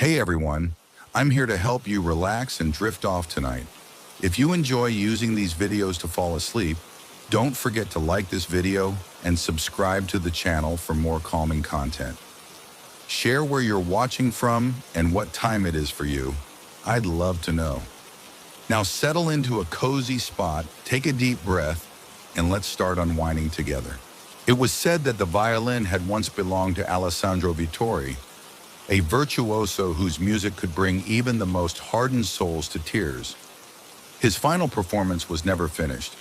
Hey everyone, I'm here to help you relax and drift off tonight. If you enjoy using these videos to fall asleep, don't forget to like this video and subscribe to the channel for more calming content. Share where you're watching from and what time it is for you. I'd love to know. Now settle into a cozy spot, take a deep breath, and let's start unwinding together. It was said that the violin had once belonged to Alessandro Vittori, a virtuoso whose music could bring even the most hardened souls to tears. His final performance was never finished.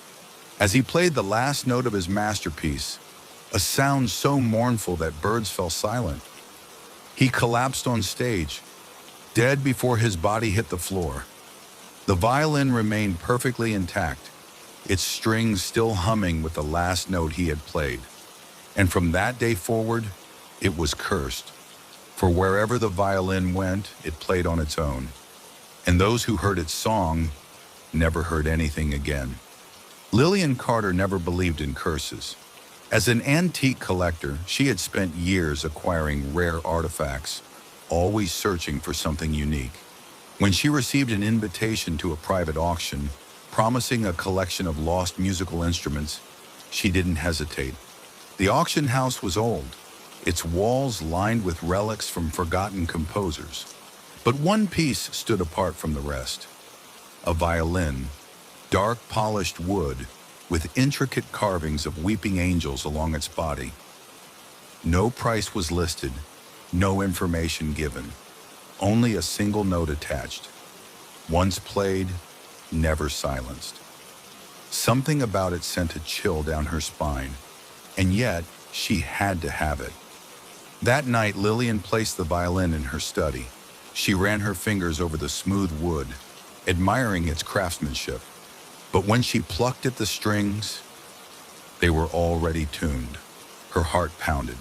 As he played the last note of his masterpiece, a sound so mournful that birds fell silent, he collapsed on stage, dead before his body hit the floor. The violin remained perfectly intact, its strings still humming with the last note he had played. And from that day forward, it was cursed. For wherever the violin went, it played on its own. And those who heard its song never heard anything again. Lillian Carter never believed in curses. As an antique collector, she had spent years acquiring rare artifacts, always searching for something unique. When she received an invitation to a private auction, promising a collection of lost musical instruments, she didn't hesitate. The auction house was old, its walls lined with relics from forgotten composers. But one piece stood apart from the rest. A violin, dark polished wood, with intricate carvings of weeping angels along its body. No price was listed, no information given, only a single note attached. Once played, never silenced. Something about it sent a chill down her spine, and yet she had to have it. That night, Lillian placed the violin in her study. She ran her fingers over the smooth wood, admiring its craftsmanship. But when she plucked at the strings, they were already tuned. Her heart pounded.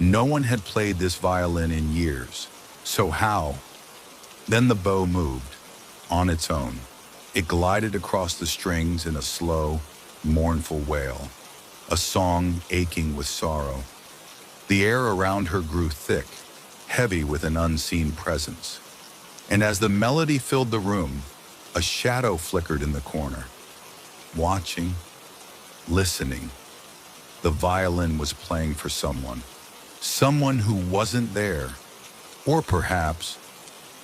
No one had played this violin in years. So how? Then the bow moved, on its own. It glided across the strings in a slow, mournful wail, a song aching with sorrow. The air around her grew thick, heavy with an unseen presence. And as the melody filled the room, a shadow flickered in the corner. Watching, listening, the violin was playing for someone who wasn't there, or perhaps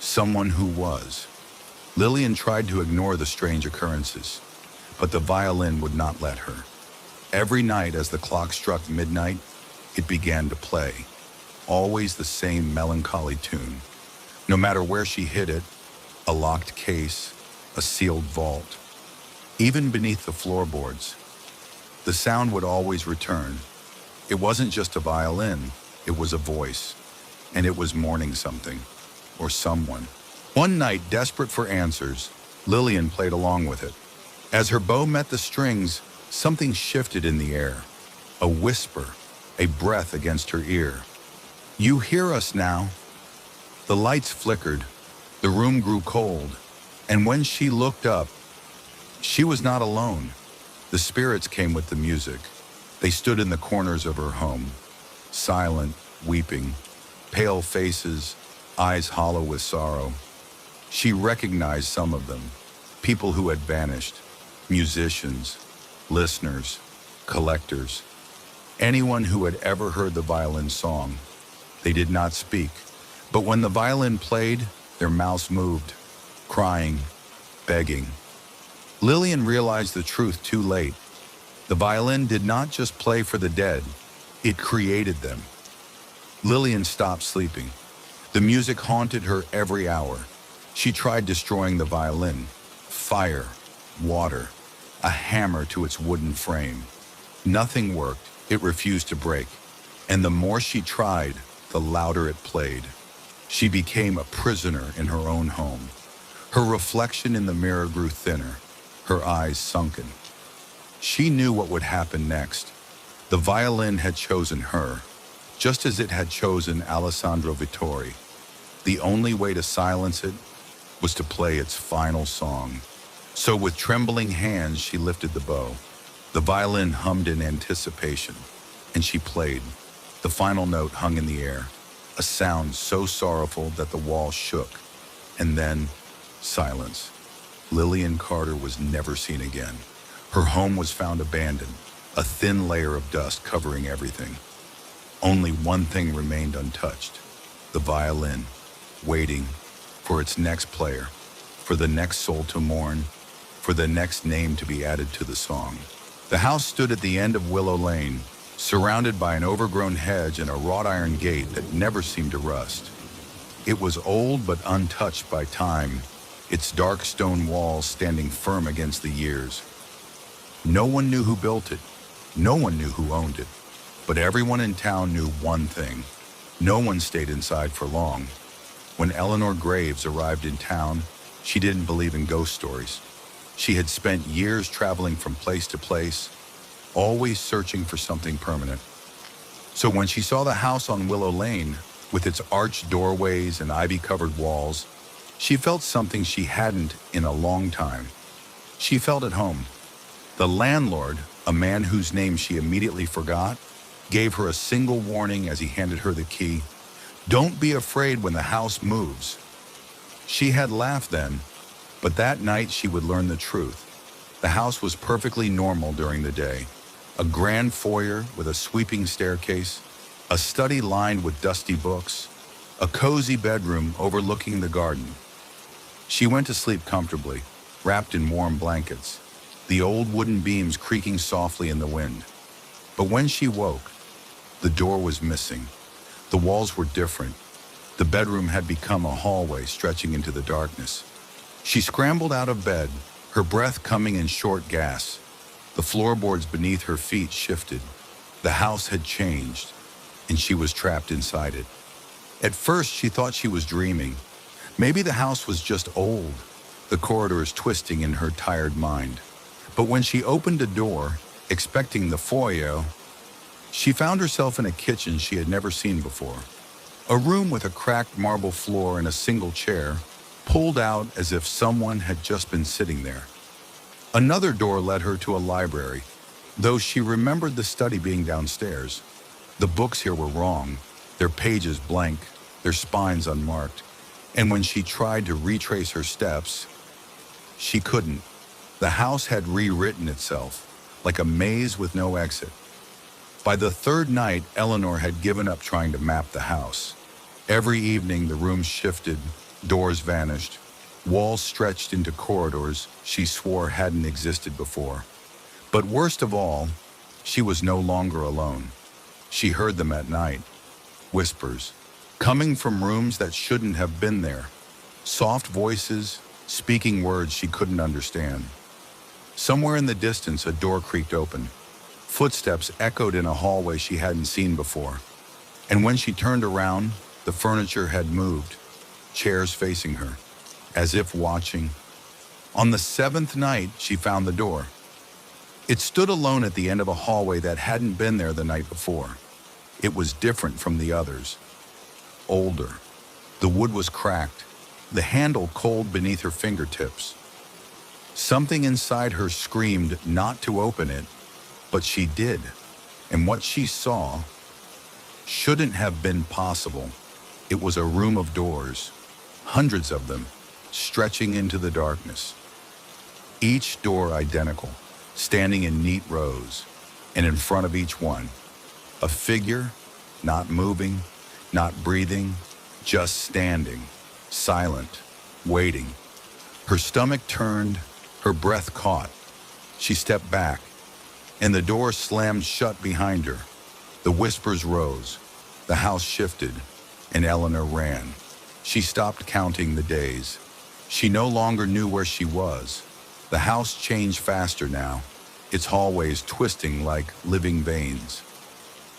someone who was. Lillian tried to ignore the strange occurrences, but the violin would not let her. Every night as the clock struck midnight, it began to play, always the same melancholy tune. No matter where she hid it, a locked case, a sealed vault, even beneath the floorboards, the sound would always return. It wasn't just a violin, it was a voice, and it was mourning something, or someone. One night, desperate for answers, Lillian played along with it. As her bow met the strings, something shifted in the air, a whisper, a breath against her ear. "You hear us now." The lights flickered, the room grew cold, and when she looked up, she was not alone. The spirits came with the music. They stood in the corners of her home, silent, weeping, pale faces, eyes hollow with sorrow. She recognized some of them, people who had vanished, musicians, listeners, collectors, anyone who had ever heard the violin song. They did not speak, but when the violin played, their mouths moved, crying, begging. Lillian realized the truth too late. The violin did not just play for the dead, it created them. Lillian stopped sleeping. The music haunted her every hour. She tried destroying the violin. Fire, water, a hammer to its wooden frame. Nothing worked. It refused to break. And the more she tried, the louder it played. She became a prisoner in her own home. Her reflection in the mirror grew thinner, her eyes sunken. She knew what would happen next. The violin had chosen her, just as it had chosen Alessandro Vittori. The only way to silence it was to play its final song. So with trembling hands, she lifted the bow. The violin hummed in anticipation, and she played. The final note hung in the air. a sound so sorrowful that the walls shook. And then, silence. Lillian Carter was never seen again. Her home was found abandoned, a thin layer of dust covering everything. Only one thing remained untouched: the violin, waiting for its next player, for the next soul to mourn, for the next name to be added to the song. The house stood at the end of Willow Lane, surrounded by an overgrown hedge and a wrought iron gate that never seemed to rust. It was old but untouched by time, its dark stone walls standing firm against the years. No one knew who built it, no one knew who owned it, but everyone in town knew one thing: no one stayed inside for long. When Eleanor Graves arrived in town, she didn't believe in ghost stories. She had spent years traveling from place to place, always searching for something permanent. So when she saw the house on Willow Lane, with its arched doorways and ivy-covered walls, she felt something she hadn't in a long time. She felt at home. The landlord, a man whose name she immediately forgot, gave her a single warning as he handed her the key: "Don't be afraid when the house moves." She had laughed then, but that night she would learn the truth. The house was perfectly normal during the day. A grand foyer with a sweeping staircase, a study lined with dusty books, a cozy bedroom overlooking the garden. She went to sleep comfortably, wrapped in warm blankets, the old wooden beams creaking softly in the wind. But when she woke, the door was missing. The walls were different. The bedroom had become a hallway stretching into the darkness. She scrambled out of bed, her breath coming in short gasps. The floorboards beneath her feet shifted. The house had changed, and she was trapped inside it. At first, she thought she was dreaming. Maybe the house was just old, the corridors twisting in her tired mind. But when she opened a door, expecting the foyer, she found herself in a kitchen she had never seen before. A room with a cracked marble floor and a single chair, pulled out as if someone had just been sitting there. Another door led her to a library, though she remembered the study being downstairs. The books here were wrong, their pages blank, their spines unmarked, and when she tried to retrace her steps, she couldn't. The house had rewritten itself, like a maze with no exit. By the third night, Eleanor had given up trying to map the house. Every evening, the rooms shifted, doors vanished, walls stretched into corridors she swore hadn't existed before. But worst of all, she was no longer alone. She heard them at night, whispers, coming from rooms that shouldn't have been there, soft voices, speaking words she couldn't understand. Somewhere in the distance, a door creaked open. Footsteps echoed in a hallway she hadn't seen before. And when she turned around, the furniture had moved, chairs facing her, as if watching. On the seventh night, she found the door. It stood alone at the end of a hallway that hadn't been there the night before. It was different from the others. Older. The wood was cracked, the handle cold beneath her fingertips. Something inside her screamed not to open it, but she did. And what she saw shouldn't have been possible. It was a room of doors, hundreds of them, stretching into the darkness. Each door identical, standing in neat rows, and in front of each one, a figure, not moving, not breathing, just standing, silent, waiting. Her stomach turned, her breath caught. She stepped back, and the door slammed shut behind her. The whispers rose, the house shifted, and Eleanor ran. She stopped counting the days. She no longer knew where she was. The house changed faster now, its hallways twisting like living veins.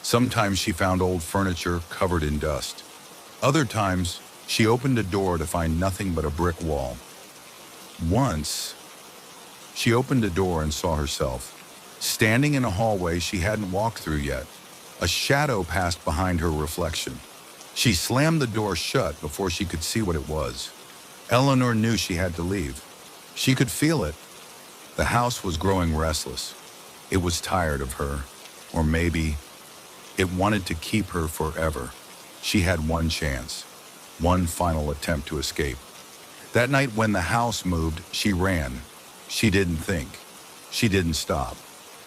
Sometimes she found old furniture covered in dust. Other times, she opened a door to find nothing but a brick wall. Once, she opened a door and saw herself, standing in a hallway she hadn't walked through yet. A shadow passed behind her reflection. She slammed the door shut before she could see what it was. Eleanor knew she had to leave. She could feel it. The house was growing restless. It was tired of her, or maybe it wanted to keep her forever. She had one chance, one final attempt to escape. That night when the house moved, she ran. She didn't think. She didn't stop.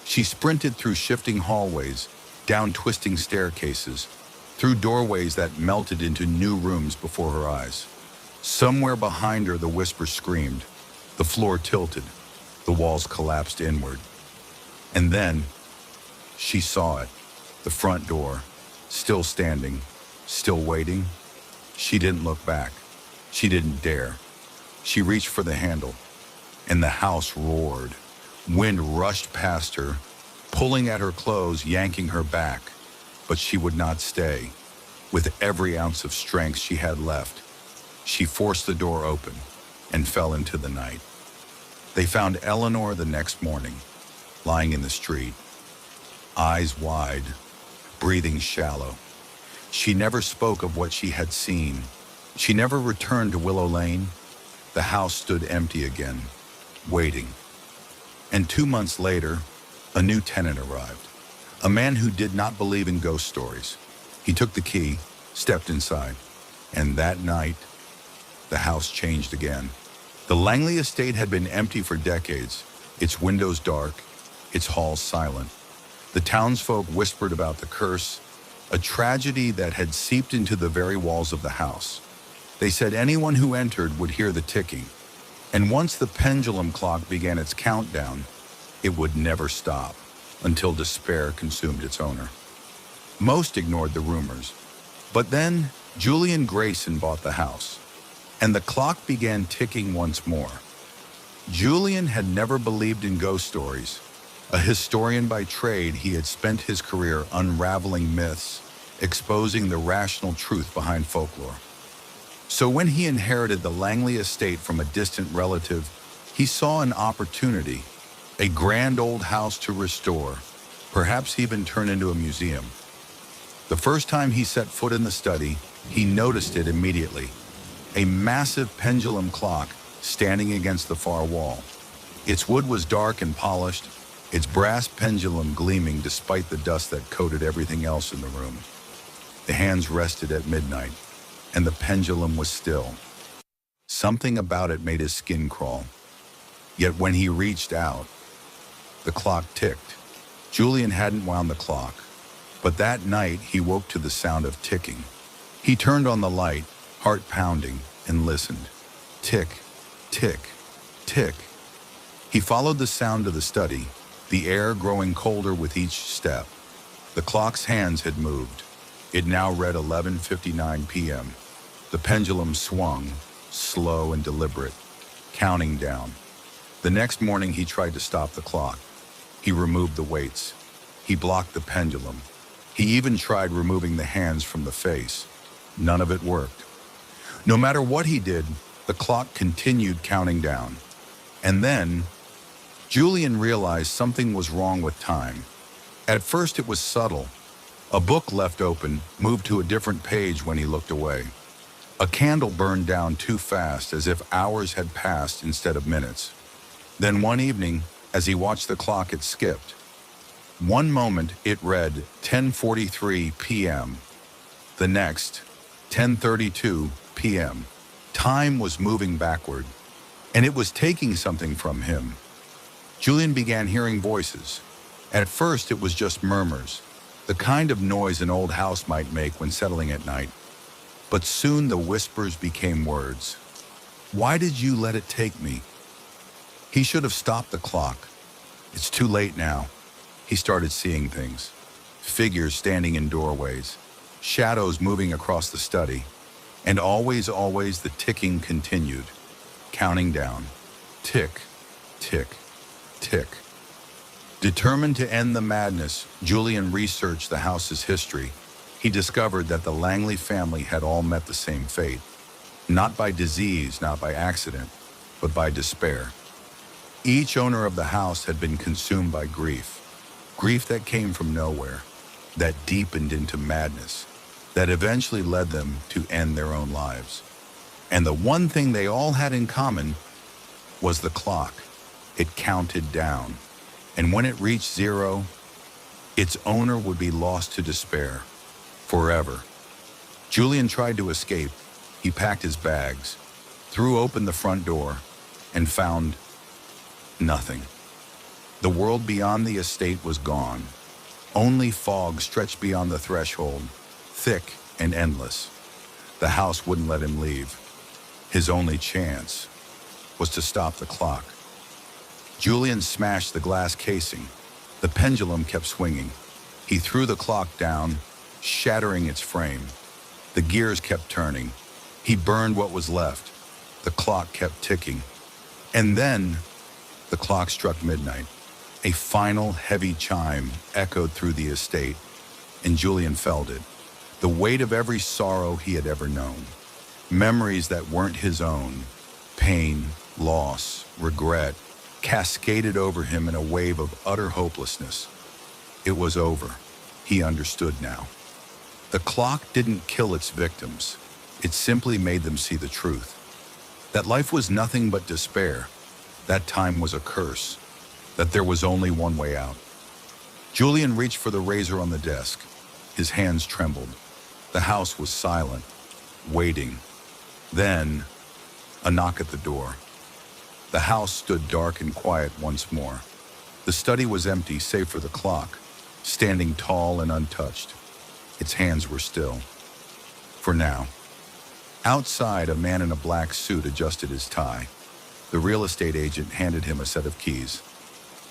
She sprinted through shifting hallways, down twisting staircases, through doorways that melted into new rooms before her eyes. Somewhere behind her, the whisper screamed. The floor tilted. The walls collapsed inward. And then, she saw it. The front door, still standing, still waiting. She didn't look back. She didn't dare. She reached for the handle, and the house roared. Wind rushed past her, pulling at her clothes, yanking her back. But she would not stay. With every ounce of strength she had left, she forced the door open and fell into the night. They found Eleanor the next morning, lying in the street, eyes wide, breathing shallow. She never spoke of what she had seen. She never returned to Willow Lane. The house stood empty again, waiting. And 2 months later, a new tenant arrived, a man who did not believe in ghost stories. He took the key, stepped inside, and that night, the house changed again. The Langley estate had been empty for decades, its windows dark, its halls silent. The townsfolk whispered about the curse, a tragedy that had seeped into the very walls of the house. They said anyone who entered would hear the ticking, and once the pendulum clock began its countdown, it would never stop until despair consumed its owner. Most ignored the rumors, but then Julian Grayson bought the house, and the clock began ticking once more. Julian had never believed in ghost stories. A historian by trade, he had spent his career unraveling myths, exposing the rational truth behind folklore. So when he inherited the Langley estate from a distant relative, he saw an opportunity, a grand old house to restore, perhaps even turn into a museum. The first time he set foot in the study, he noticed it immediately. A massive pendulum clock standing against the far wall. Its wood was dark and polished, its brass pendulum gleaming despite the dust that coated everything else in the room. The hands rested at midnight, and the pendulum was still. Something about it made his skin crawl. Yet when he reached out, the clock ticked. Julian hadn't wound the clock, but that night he woke to the sound of ticking. He turned on the light, heart pounding, and listened. Tick, tick, tick. He followed the sound to the study, the air growing colder with each step. The clock's hands had moved. It now read 11:59 p.m. The pendulum swung, slow and deliberate, counting down. The next morning he tried to stop the clock. He removed the weights. He blocked the pendulum. He even tried removing the hands from the face. None of it worked. No matter what he did, the clock continued counting down. And then, Julian realized something was wrong with time. At first it was subtle. A book left open moved to a different page when he looked away. A candle burned down too fast, as if hours had passed instead of minutes. Then one evening, as he watched the clock, it skipped. One moment it read 10:43 p.m. The next, 10:32 p.m. Time was moving backward, and it was taking something from him. Julian began hearing voices. At first it was just murmurs, the kind of noise an old house might make when settling at night. But soon the whispers became words. Why did you let it take me? He should have stopped the clock. It's too late now. He started seeing things. Figures standing in doorways, shadows moving across the study, and always the ticking continued, counting down. Tick, tick, tick. Determined to end the madness, Julian researched the house's history. He discovered that the Langley family had all met the same fate, not by disease, not by accident, but by despair. Each owner of the house had been consumed by grief that came from nowhere, that deepened into madness, that eventually led them to end their own lives. And the one thing they all had in common was the clock. It counted down, and when it reached zero, its owner would be lost to despair, forever. Julian tried to escape. He packed his bags, threw open the front door, and found nothing. The world beyond the estate was gone. Only fog stretched beyond the threshold, thick and endless. The house wouldn't let him leave. His only chance was to stop the clock. Julian smashed the glass casing. The pendulum kept swinging. He threw the clock down, shattering its frame. The gears kept turning. He burned what was left. The clock kept ticking. And then the clock struck midnight. A final heavy chime echoed through the estate, and Julian felt it. The weight of every sorrow he had ever known. Memories that weren't his own, pain, loss, regret, cascaded over him in a wave of utter hopelessness. It was over. He understood now. The clock didn't kill its victims. It simply made them see the truth. That life was nothing but despair. That time was a curse. That there was only one way out. Julian reached for the razor on the desk. His hands trembled. The house was silent, waiting. Then, a knock at the door. The house stood dark and quiet once more. The study was empty save for the clock, standing tall and untouched. Its hands were still. For now. Outside, a man in a black suit adjusted his tie. The real estate agent handed him a set of keys.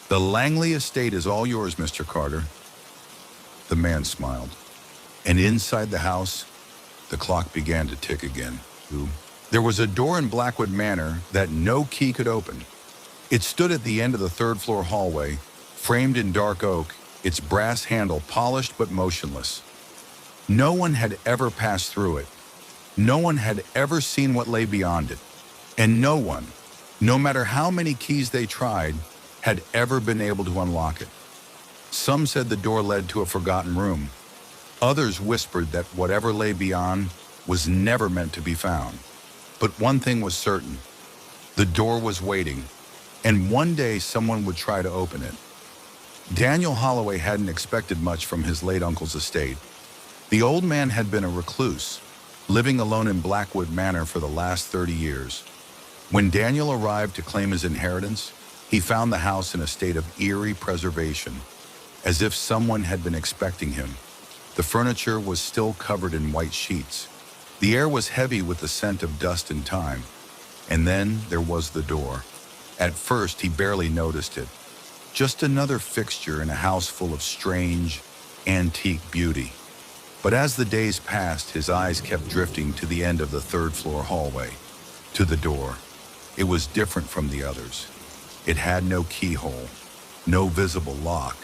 "The Langley estate is all yours, Mr. Carter." The man smiled. And inside the house, the clock began to tick again. There was a door in Blackwood Manor that no key could open. It stood at the end of the third-floor hallway, framed in dark oak, its brass handle polished but motionless. No one had ever passed through it. No one had ever seen what lay beyond it. And no one, no matter how many keys they tried, had ever been able to unlock it. Some said the door led to a forgotten room. Others whispered that whatever lay beyond was never meant to be found. But one thing was certain. The door was waiting, and one day someone would try to open it. Daniel Holloway hadn't expected much from his late uncle's estate. The old man had been a recluse, living alone in Blackwood Manor for the last 30 years. When Daniel arrived to claim his inheritance, he found the house in a state of eerie preservation, as if someone had been expecting him. The furniture was still covered in white sheets. The air was heavy with the scent of dust and time. And then there was the door. At first, he barely noticed it. Just another fixture in a house full of strange, antique beauty. But as the days passed, his eyes kept drifting to the end of the third-floor hallway, to the door. It was different from the others. It had no keyhole, no visible lock,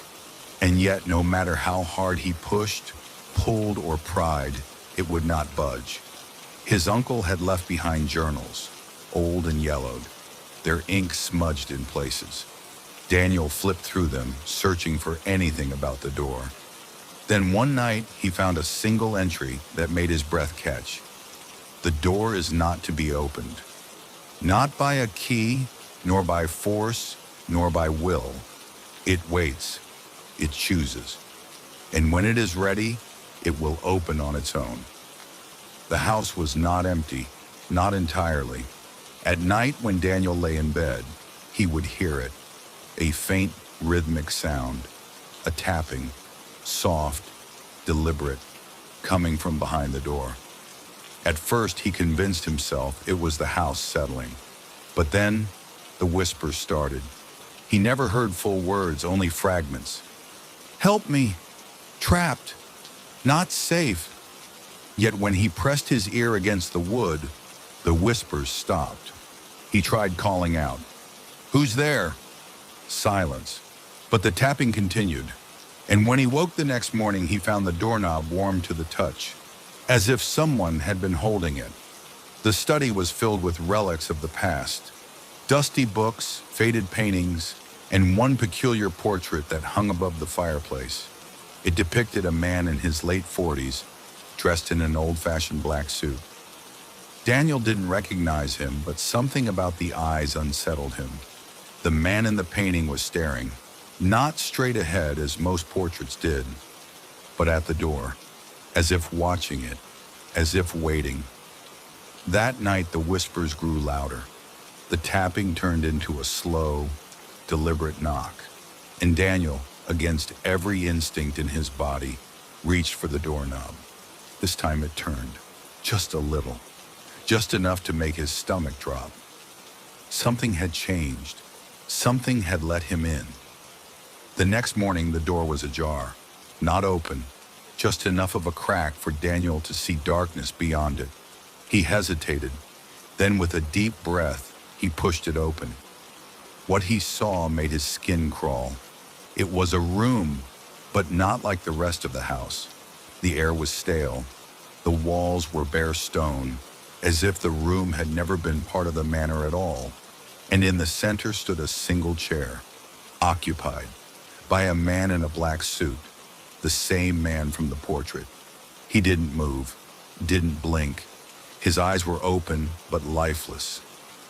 and yet no matter how hard he pushed, pulled, or pried, it would not budge. His uncle had left behind journals, old and yellowed, their ink smudged in places. Daniel flipped through them, searching for anything about the door. Then one night, he found a single entry that made his breath catch. "The door is not to be opened. Not by a key, nor by force, nor by will. It waits. It chooses. And when it is ready, it will open on its own." The house was not empty, not entirely. At night, when Daniel lay in bed, he would hear it. A faint, rhythmic sound. A tapping. Soft, deliberate, coming from behind the door. At first, he convinced himself it was the house settling. But then, the whispers started. He never heard full words, only fragments. "Help me! Trapped! Not safe!" Yet when he pressed his ear against the wood, the whispers stopped. He tried calling out, "Who's there?" Silence. But the tapping continued. And when he woke the next morning, he found the doorknob warm to the touch, as if someone had been holding it. The study was filled with relics of the past, dusty books, faded paintings, and one peculiar portrait that hung above the fireplace. It depicted a man in his late 40s, dressed in an old-fashioned black suit. Daniel didn't recognize him, but something about the eyes unsettled him. The man in the painting was staring, not straight ahead as most portraits did, but at the door, as if watching it, as if waiting. That night, the whispers grew louder. The tapping turned into a slow, deliberate knock, and Daniel, against every instinct in his body, reached for the doorknob. This time it turned, just a little, just enough to make his stomach drop. Something had changed. Something had let him in. The next morning, the door was ajar, not open, just enough of a crack for Daniel to see darkness beyond it. He hesitated. Then, with a deep breath, he pushed it open. What he saw made his skin crawl. It was a room, but not like the rest of the house. The air was stale. The walls were bare stone, as if the room had never been part of the manor at all. And in the center stood a single chair, occupied by a man in a black suit, the same man from the portrait. He didn't move, didn't blink. His eyes were open but lifeless,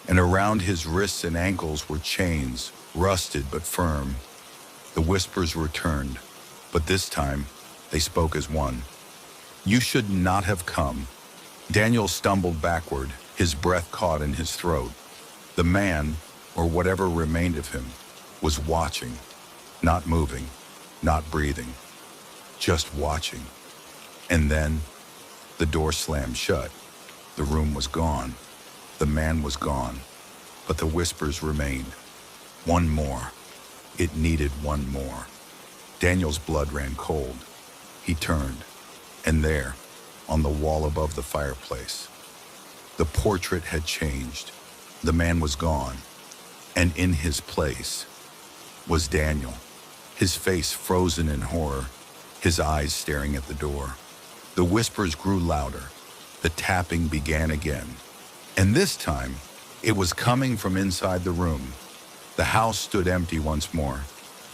and around his wrists and ankles were chains, rusted but firm. The whispers returned, but this time they spoke as one. "You should not have come." Daniel stumbled backward, his breath caught in his throat. The man, or whatever remained of him, was watching, not moving, not breathing, just watching. And then the door slammed shut. The room was gone. The man was gone. But the whispers remained. One more. It needed one more. Daniel's blood ran cold. He turned, and there, on the wall above the fireplace, the portrait had changed. The man was gone, and in his place was Daniel, his face frozen in horror, his eyes staring at the door. The whispers grew louder. The tapping began again, and this time it was coming from inside the room. The house stood empty once more.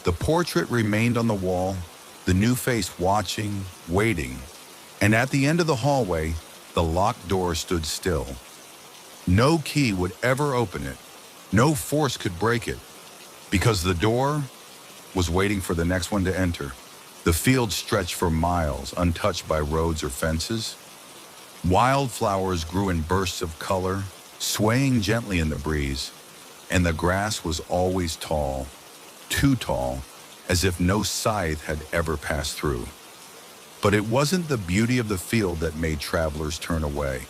The portrait remained on the wall, the new face watching, waiting, and at the end of the hallway, the locked door stood still. No key would ever open it. No force could break it, because the door was waiting for the next one to enter. The field stretched for miles, untouched by roads or fences. Wildflowers grew in bursts of color, swaying gently in the breeze, and the grass was always tall, too tall, as if no scythe had ever passed through. But it wasn't the beauty of the field that made travelers turn away.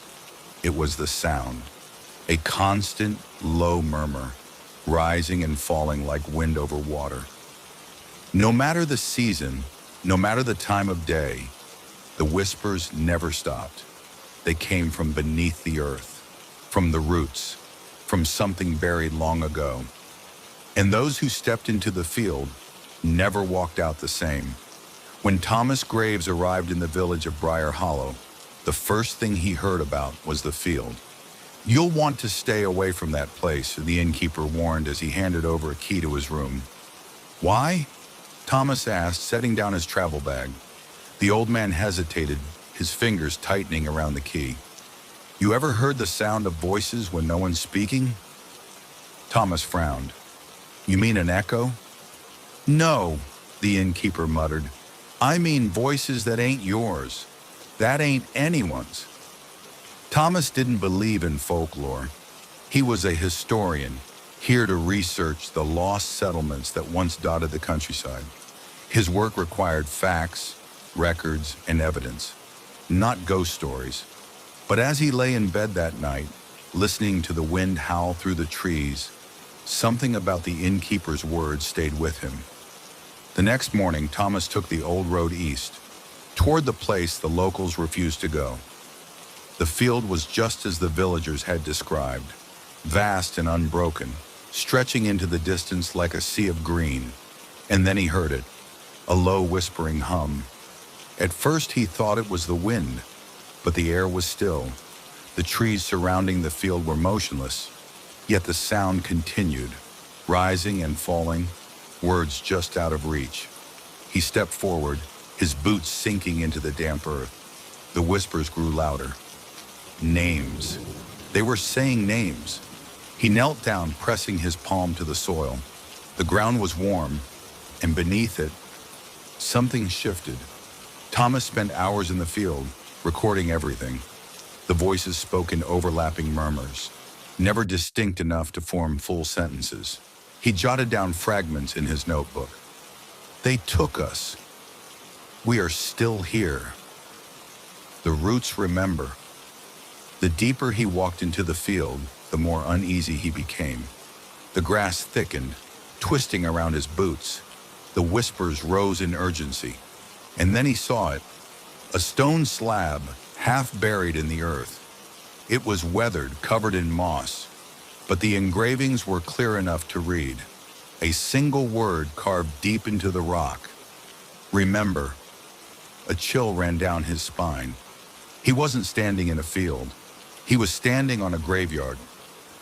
It was the sound. A constant, low murmur, rising and falling like wind over water. No matter the season, no matter the time of day, the whispers never stopped. They came from beneath the earth, from the roots, from something buried long ago. And those who stepped into the field never walked out the same. When Thomas Graves arrived in the village of Briar Hollow, the first thing he heard about was the field. "You'll want to stay away from that place," the innkeeper warned as he handed over a key to his room. "Why?" Thomas asked, setting down his travel bag. The old man hesitated, his fingers tightening around the key. "You ever heard the sound of voices when no one's speaking?" Thomas frowned. "You mean an echo?" "No," the innkeeper muttered. "I mean voices that ain't yours. That ain't anyone's." Thomas didn't believe in folklore. He was a historian, here to research the lost settlements that once dotted the countryside. His work required facts, records, and evidence, not ghost stories. But as he lay in bed that night, listening to the wind howl through the trees, something about the innkeeper's words stayed with him. The next morning, Thomas took the old road east, toward the place the locals refused to go. The field was just as the villagers had described, vast and unbroken, stretching into the distance like a sea of green. And then he heard it, a low whispering hum. At first he thought it was the wind, but the air was still. The trees surrounding the field were motionless, yet the sound continued, rising and falling, words just out of reach. He stepped forward, his boots sinking into the damp earth. The whispers grew louder. Names. They were saying names. He knelt down, pressing his palm to the soil. The ground was warm, and beneath it, something shifted. Thomas spent hours in the field, recording everything. The voices spoke in overlapping murmurs, never distinct enough to form full sentences. He jotted down fragments in his notebook. They took us. We are still here. The roots remember. The deeper he walked into the field, the more uneasy he became. The grass thickened, twisting around his boots. The whispers rose in urgency. And then he saw it, a stone slab, half buried in the earth. It was weathered, covered in moss, but the engravings were clear enough to read. A single word carved deep into the rock. Remember. A chill ran down his spine. He wasn't standing in a field. He was standing on a graveyard.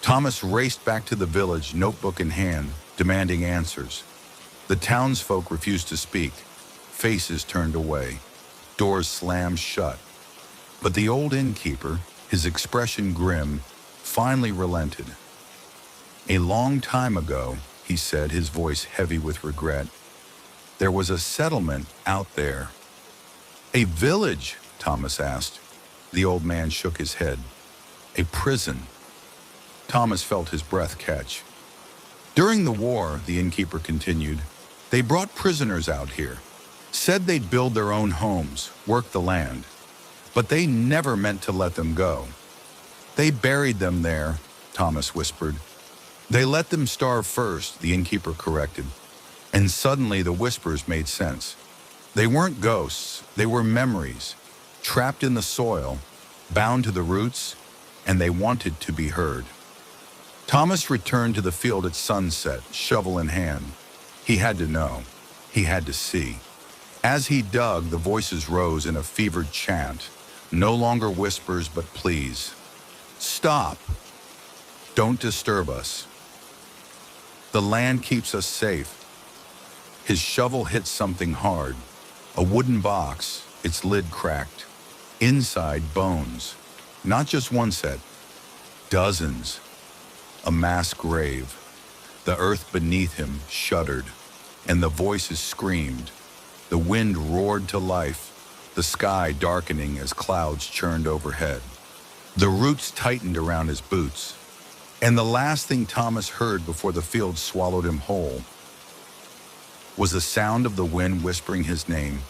Thomas raced back to the village, notebook in hand, demanding answers. The townsfolk refused to speak. Faces turned away. Doors slammed shut. But the old innkeeper, his expression grim, finally relented. A long time ago, he said, his voice heavy with regret, there was a settlement out there. A village? Thomas asked. The old man shook his head. A prison. Thomas felt his breath catch. During the war, the innkeeper continued, they brought prisoners out here, said they'd build their own homes, work the land, but they never meant to let them go. They buried them there, Thomas whispered. They let them starve first, the innkeeper corrected, and suddenly the whispers made sense. They weren't ghosts, they were memories, trapped in the soil, bound to the roots, and they wanted to be heard. Thomas returned to the field at sunset, shovel in hand. He had to know. He had to see. As he dug, the voices rose in a fevered chant, no longer whispers but pleas. Stop. Don't disturb us. The land keeps us safe. His shovel hit something hard, a wooden box, its lid cracked. Inside, bones. Not just one set, dozens. A mass grave. The earth beneath him shuddered, and the voices screamed. The wind roared to life, the sky darkening as clouds churned overhead. The roots tightened around his boots, and the last thing Thomas heard before the field swallowed him whole was the sound of the wind whispering his name.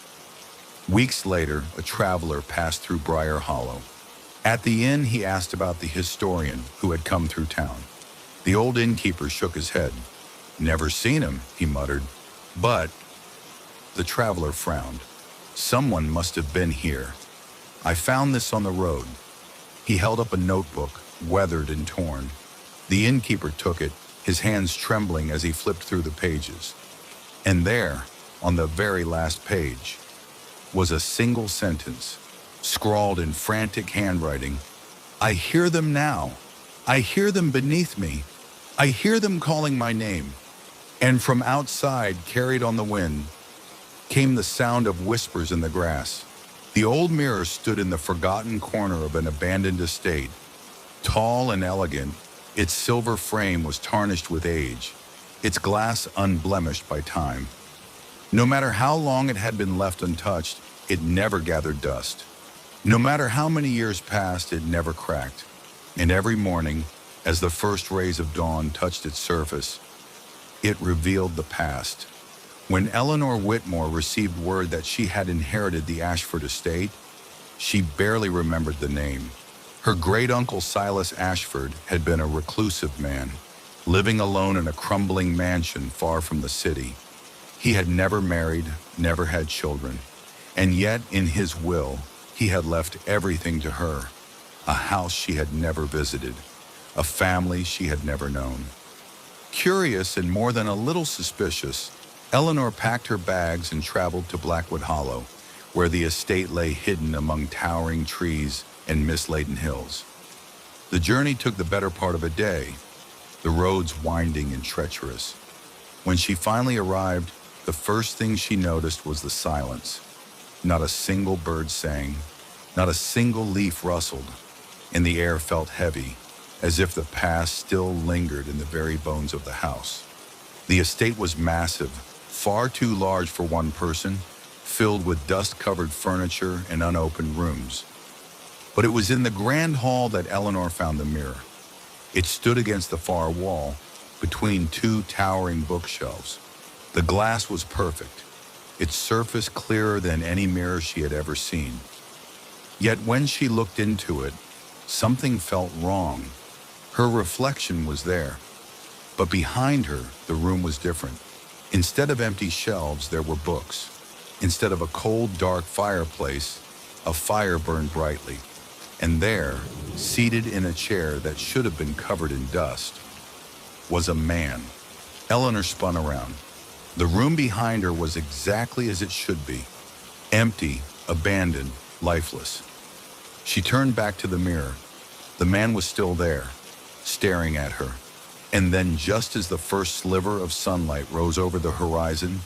Weeks later, a traveler passed through Briar Hollow. At the inn, he asked about the historian who had come through town. The old innkeeper shook his head. Never seen him, he muttered. But the traveler frowned. Someone must have been here. I found this on the road. He held up a notebook, weathered and torn. The innkeeper took it, his hands trembling as he flipped through the pages. And there, on the very last page, was a single sentence, scrawled in frantic handwriting. I hear them now. I hear them beneath me. I hear them calling my name. And from outside, carried on the wind, came the sound of whispers in the grass. The old mirror stood in the forgotten corner of an abandoned estate. Tall and elegant, its silver frame was tarnished with age, its glass unblemished by time. No matter how long it had been left untouched, it never gathered dust. No matter how many years passed, it never cracked. And every morning, as the first rays of dawn touched its surface, it revealed the past. When Eleanor Whitmore received word that she had inherited the Ashford estate, she barely remembered the name. Her great-uncle Silas Ashford had been a reclusive man, living alone in a crumbling mansion far from the city. He had never married, never had children, and yet in his will, he had left everything to her. A house she had never visited, a family she had never known. Curious and more than a little suspicious, Eleanor packed her bags and traveled to Blackwood Hollow, where the estate lay hidden among towering trees and mist-laden hills. The journey took the better part of a day, the roads winding and treacherous. When she finally arrived, the first thing she noticed was the silence. Not a single bird sang, not a single leaf rustled, and the air felt heavy, as if the past still lingered in the very bones of the house. The estate was massive, far too large for one person, filled with dust-covered furniture and unopened rooms. But it was in the grand hall that Eleanor found the mirror. It stood against the far wall, between two towering bookshelves. The glass was perfect, its surface clearer than any mirror she had ever seen. Yet when she looked into it, something felt wrong. Her reflection was there, but behind her, the room was different. Instead of empty shelves, there were books. Instead of a cold, dark fireplace, a fire burned brightly. And there, seated in a chair that should have been covered in dust, was a man. Eleanor spun around. The room behind her was exactly as it should be. Empty, abandoned, lifeless. She turned back to the mirror. The man was still there, staring at her. And then, just as the first sliver of sunlight rose over the horizon,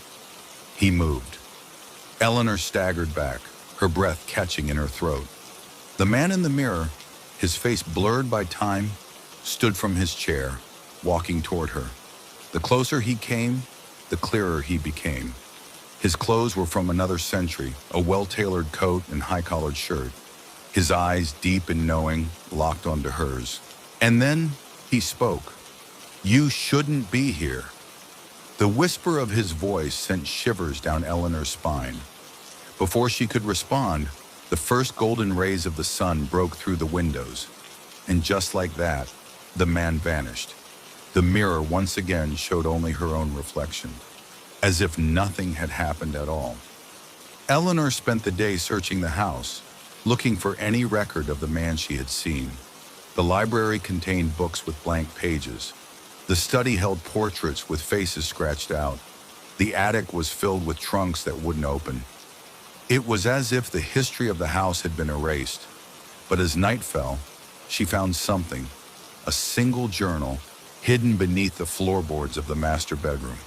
he moved. Eleanor staggered back, her breath catching in her throat. The man in the mirror, his face blurred by time, stood from his chair, walking toward her. The closer he came, the clearer he became. His clothes were from another century, a well-tailored coat and high-collared shirt. His eyes, deep and knowing, locked onto hers. And then he spoke. "You shouldn't be here." The whisper of his voice sent shivers down Eleanor's spine. Before she could respond, the first golden rays of the sun broke through the windows. And just like that, the man vanished. The mirror once again showed only her own reflection, as if nothing had happened at all. Eleanor spent the day searching the house, looking for any record of the man she had seen. The library contained books with blank pages. The study held portraits with faces scratched out. The attic was filled with trunks that wouldn't open. It was as if the history of the house had been erased. But as night fell, she found something, a single journal, hidden beneath the floorboards of the master bedroom.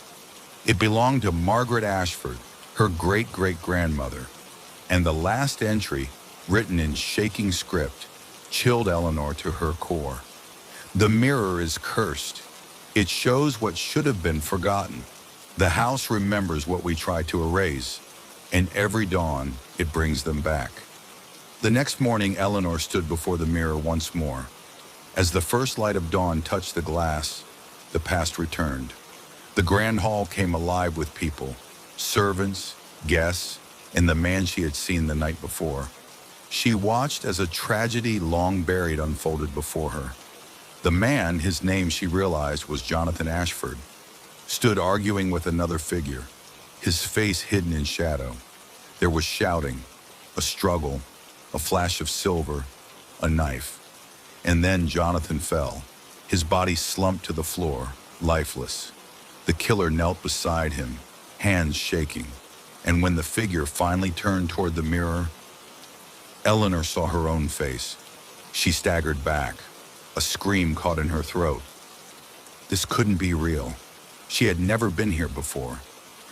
It belonged to Margaret Ashford, her great-great-grandmother, and the last entry, written in shaking script, chilled Eleanor to her core. "The mirror is cursed. It shows what should have been forgotten. The house remembers what we try to erase, and every dawn it brings them back." The next morning, Eleanor stood before the mirror once more. As the first light of dawn touched the glass, the past returned. The grand hall came alive with people, servants, guests, and the man she had seen the night before. She watched as a tragedy long buried unfolded before her. The man, his name she realized was Jonathan Ashford, stood arguing with another figure, his face hidden in shadow. There was shouting, a struggle, a flash of silver, a knife. And then Jonathan fell. His body slumped to the floor, lifeless. The killer knelt beside him, hands shaking. And when the figure finally turned toward the mirror, Eleanor saw her own face. She staggered back. A scream caught in her throat. This couldn't be real. She had never been here before.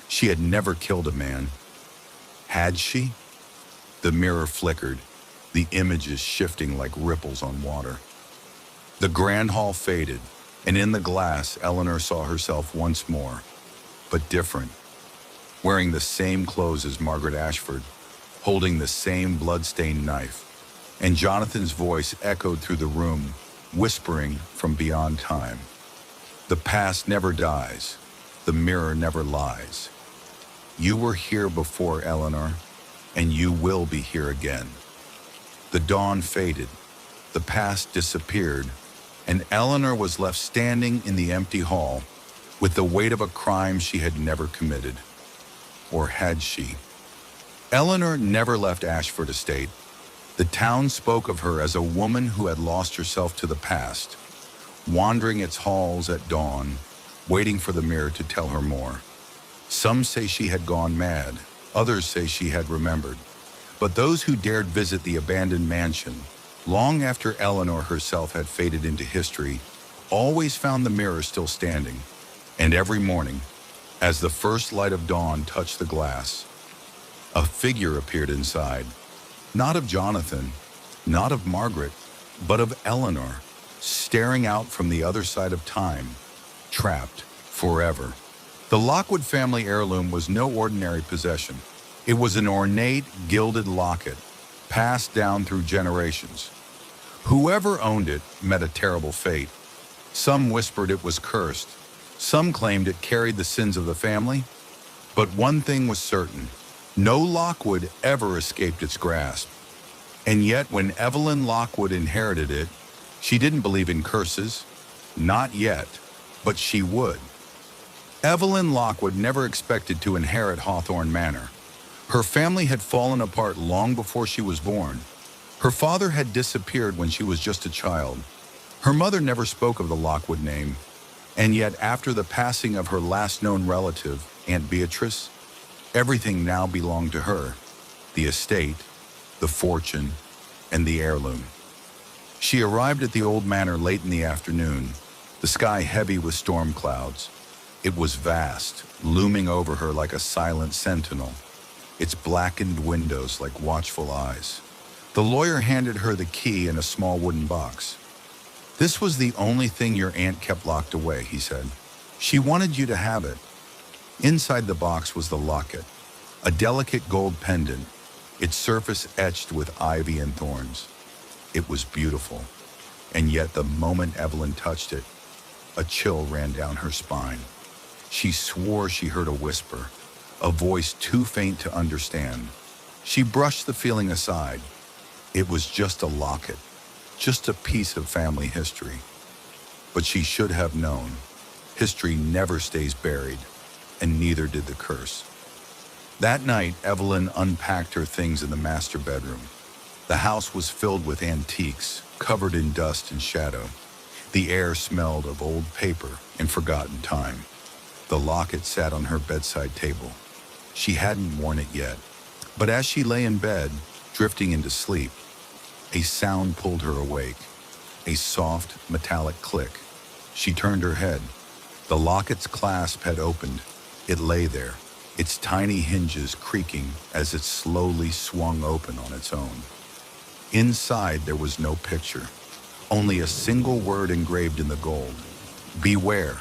She had never killed a man. Had she? The mirror flickered, the images shifting like ripples on water. The grand hall faded, and in the glass, Eleanor saw herself once more, but different. Wearing the same clothes as Margaret Ashford, holding the same blood-stained knife, and Jonathan's voice echoed through the room, whispering from beyond time. The past never dies. The mirror never lies. You were here before, Eleanor, and you will be here again. The dawn faded. The past disappeared, and Eleanor was left standing in the empty hall with the weight of a crime she had never committed. Or had she? Eleanor never left Ashford Estate. The town spoke of her as a woman who had lost herself to the past, wandering its halls at dawn, waiting for the mirror to tell her more. Some say she had gone mad, others say she had remembered. But those who dared visit the abandoned mansion, long after Eleanor herself had faded into history, always found the mirror still standing. And every morning, as the first light of dawn touched the glass, a figure appeared inside, not of Jonathan, not of Margaret, but of Eleanor, staring out from the other side of time, trapped forever. The Lockwood family heirloom was no ordinary possession. It was an ornate, gilded locket, passed down through generations. Whoever owned it met a terrible fate. Some whispered it was cursed. Some claimed it carried the sins of the family. But one thing was certain. No Lockwood ever escaped its grasp. And yet when Evelyn Lockwood inherited it, she didn't believe in curses. Not yet, but she would. Evelyn Lockwood never expected to inherit Hawthorne Manor. Her family had fallen apart long before she was born. Her father had disappeared when she was just a child. Her mother never spoke of the Lockwood name. And yet after the passing of her last known relative, Aunt Beatrice, everything now belonged to her. The estate, the fortune, and the heirloom. She arrived at the old manor late in the afternoon, the sky heavy with storm clouds. It was vast, looming over her like a silent sentinel, its blackened windows like watchful eyes. The lawyer handed her the key in a small wooden box. "This was the only thing your aunt kept locked away," he said. "She wanted you to have it." Inside the box was the locket, a delicate gold pendant, its surface etched with ivy and thorns. It was beautiful, and yet the moment Evelyn touched it, a chill ran down her spine. She swore she heard a whisper, a voice too faint to understand. She brushed the feeling aside. It was just a locket, just a piece of family history. But she should have known. History never stays buried, and neither did the curse. That night, Evelyn unpacked her things in the master bedroom. The house was filled with antiques, covered in dust and shadow. The air smelled of old paper and forgotten time. The locket sat on her bedside table. She hadn't worn it yet, but as she lay in bed, drifting into sleep, a sound pulled her awake, a soft, metallic click. She turned her head. The locket's clasp had opened. It lay there, its tiny hinges creaking as it slowly swung open on its own. Inside there was no picture, only a single word engraved in the gold: "Beware."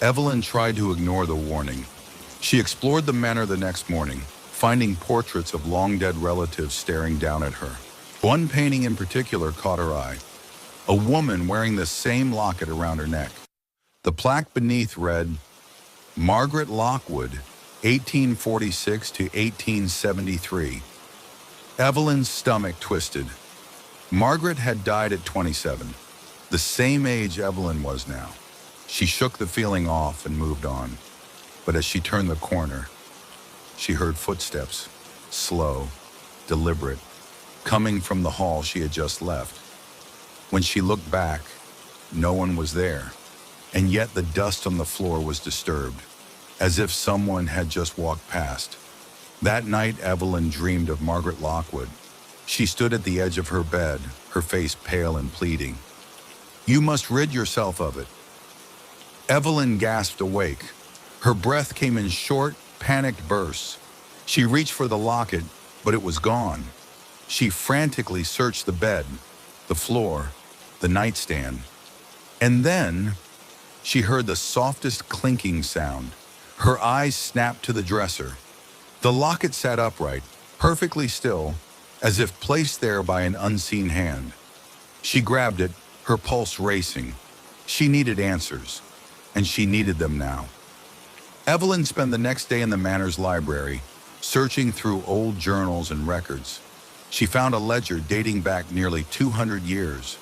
Evelyn tried to ignore the warning. She explored the manor the next morning, finding portraits of long-dead relatives staring down at her. One painting in particular caught her eye, a woman wearing the same locket around her neck. The plaque beneath read, "Margaret Lockwood, 1846 to 1873. Evelyn's stomach twisted. Margaret had died at 27, the same age Evelyn was now. She shook the feeling off and moved on. But as she turned the corner, she heard footsteps, slow, deliberate, coming from the hall she had just left. When she looked back, no one was there, and yet the dust on the floor was disturbed, as if someone had just walked past. That night, Evelyn dreamed of Margaret Lockwood. She stood at the edge of her bed, her face pale and pleading. "You must rid yourself of it." Evelyn gasped awake. Her breath came in short, panicked bursts. She reached for the locket, but it was gone. She frantically searched the bed, the floor, the nightstand. And then she heard the softest clinking sound. Her eyes snapped to the dresser. The locket sat upright, perfectly still, as if placed there by an unseen hand. She grabbed it, her pulse racing. She needed answers, and she needed them now. Evelyn spent the next day in the manor's library, searching through old journals and records. She found a ledger dating back nearly 200 years.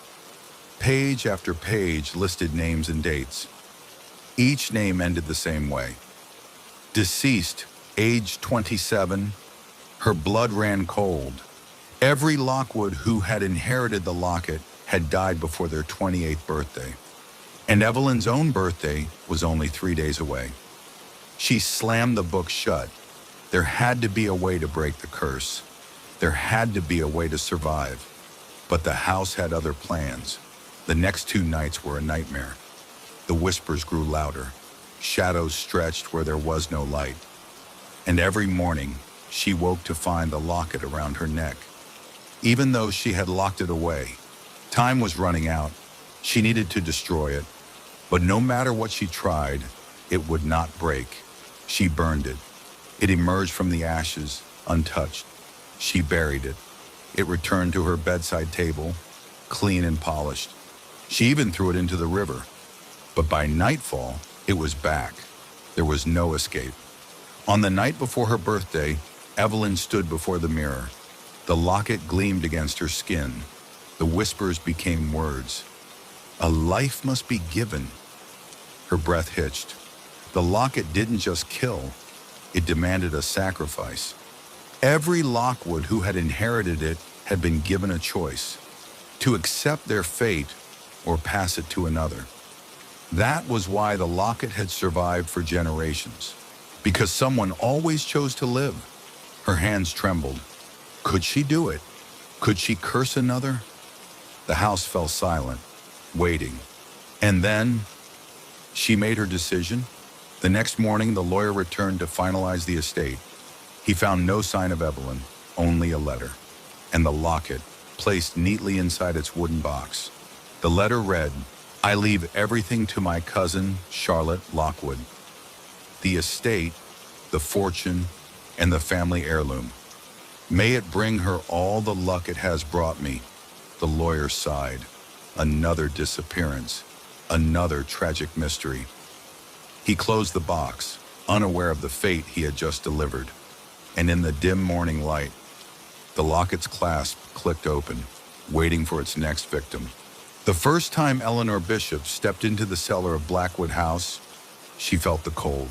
Page after page listed names and dates. Each name ended the same way. Deceased, age 27, her blood ran cold. Every Lockwood who had inherited the locket had died before their 28th birthday. And Evelyn's own birthday was only 3 days away. She slammed the book shut. There had to be a way to break the curse. There had to be a way to survive. But the house had other plans. The next 2 nights were a nightmare. The whispers grew louder. Shadows stretched where there was no light. And every morning, she woke to find the locket around her neck. Even though she had locked it away, time was running out. She needed to destroy it. But no matter what she tried, it would not break. She burned it. It emerged from the ashes, untouched. She buried it. It returned to her bedside table, clean and polished. She even threw it into the river. But by nightfall, it was back. There was no escape. On the night before her birthday, Evelyn stood before the mirror. The locket gleamed against her skin. The whispers became words. A life must be given. Her breath hitched. The locket didn't just kill, it demanded a sacrifice. Every Lockwood who had inherited it had been given a choice: to accept their fate or pass it to another. That was why the locket had survived for generations, because someone always chose to live. Her hands trembled. Could she do it? Could she curse another? The house fell silent, waiting. And then she made her decision. The next morning, the lawyer returned to finalize the estate. He found no sign of Evelyn, only a letter, and the locket, placed neatly inside its wooden box. The letter read, "I leave everything to my cousin, Charlotte Lockwood. The estate, the fortune, and the family heirloom. May it bring her all the luck it has brought me." The lawyer sighed. Another disappearance, another tragic mystery. He closed the box, unaware of the fate he had just delivered. And in the dim morning light, the locket's clasp clicked open, waiting for its next victim. The first time Eleanor Bishop stepped into the cellar of Blackwood House, she felt the cold.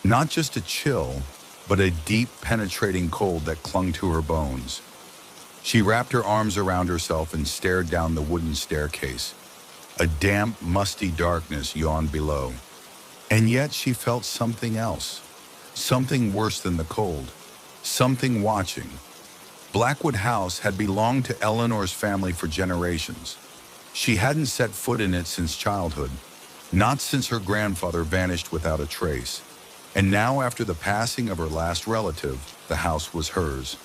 Not just a chill, but a deep, penetrating cold that clung to her bones. She wrapped her arms around herself and stared down the wooden staircase. A damp, musty darkness yawned below. And yet she felt something else, something worse than the cold, something watching. Blackwood House had belonged to Eleanor's family for generations. She hadn't set foot in it since childhood, not since her grandfather vanished without a trace. And now, after the passing of her last relative, the house was hers.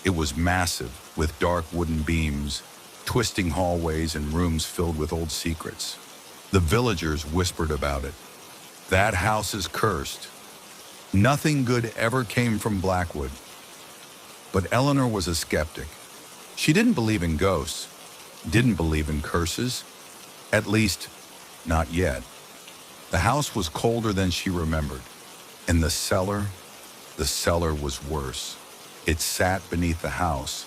It was massive, with dark wooden beams, twisting hallways, and rooms filled with old secrets. The villagers whispered about it. That house is cursed. Nothing good ever came from Blackwood. But Eleanor was a skeptic. She didn't believe in ghosts, didn't believe in curses. At least, not yet. The house was colder than she remembered. And the cellar was worse. It sat beneath the house,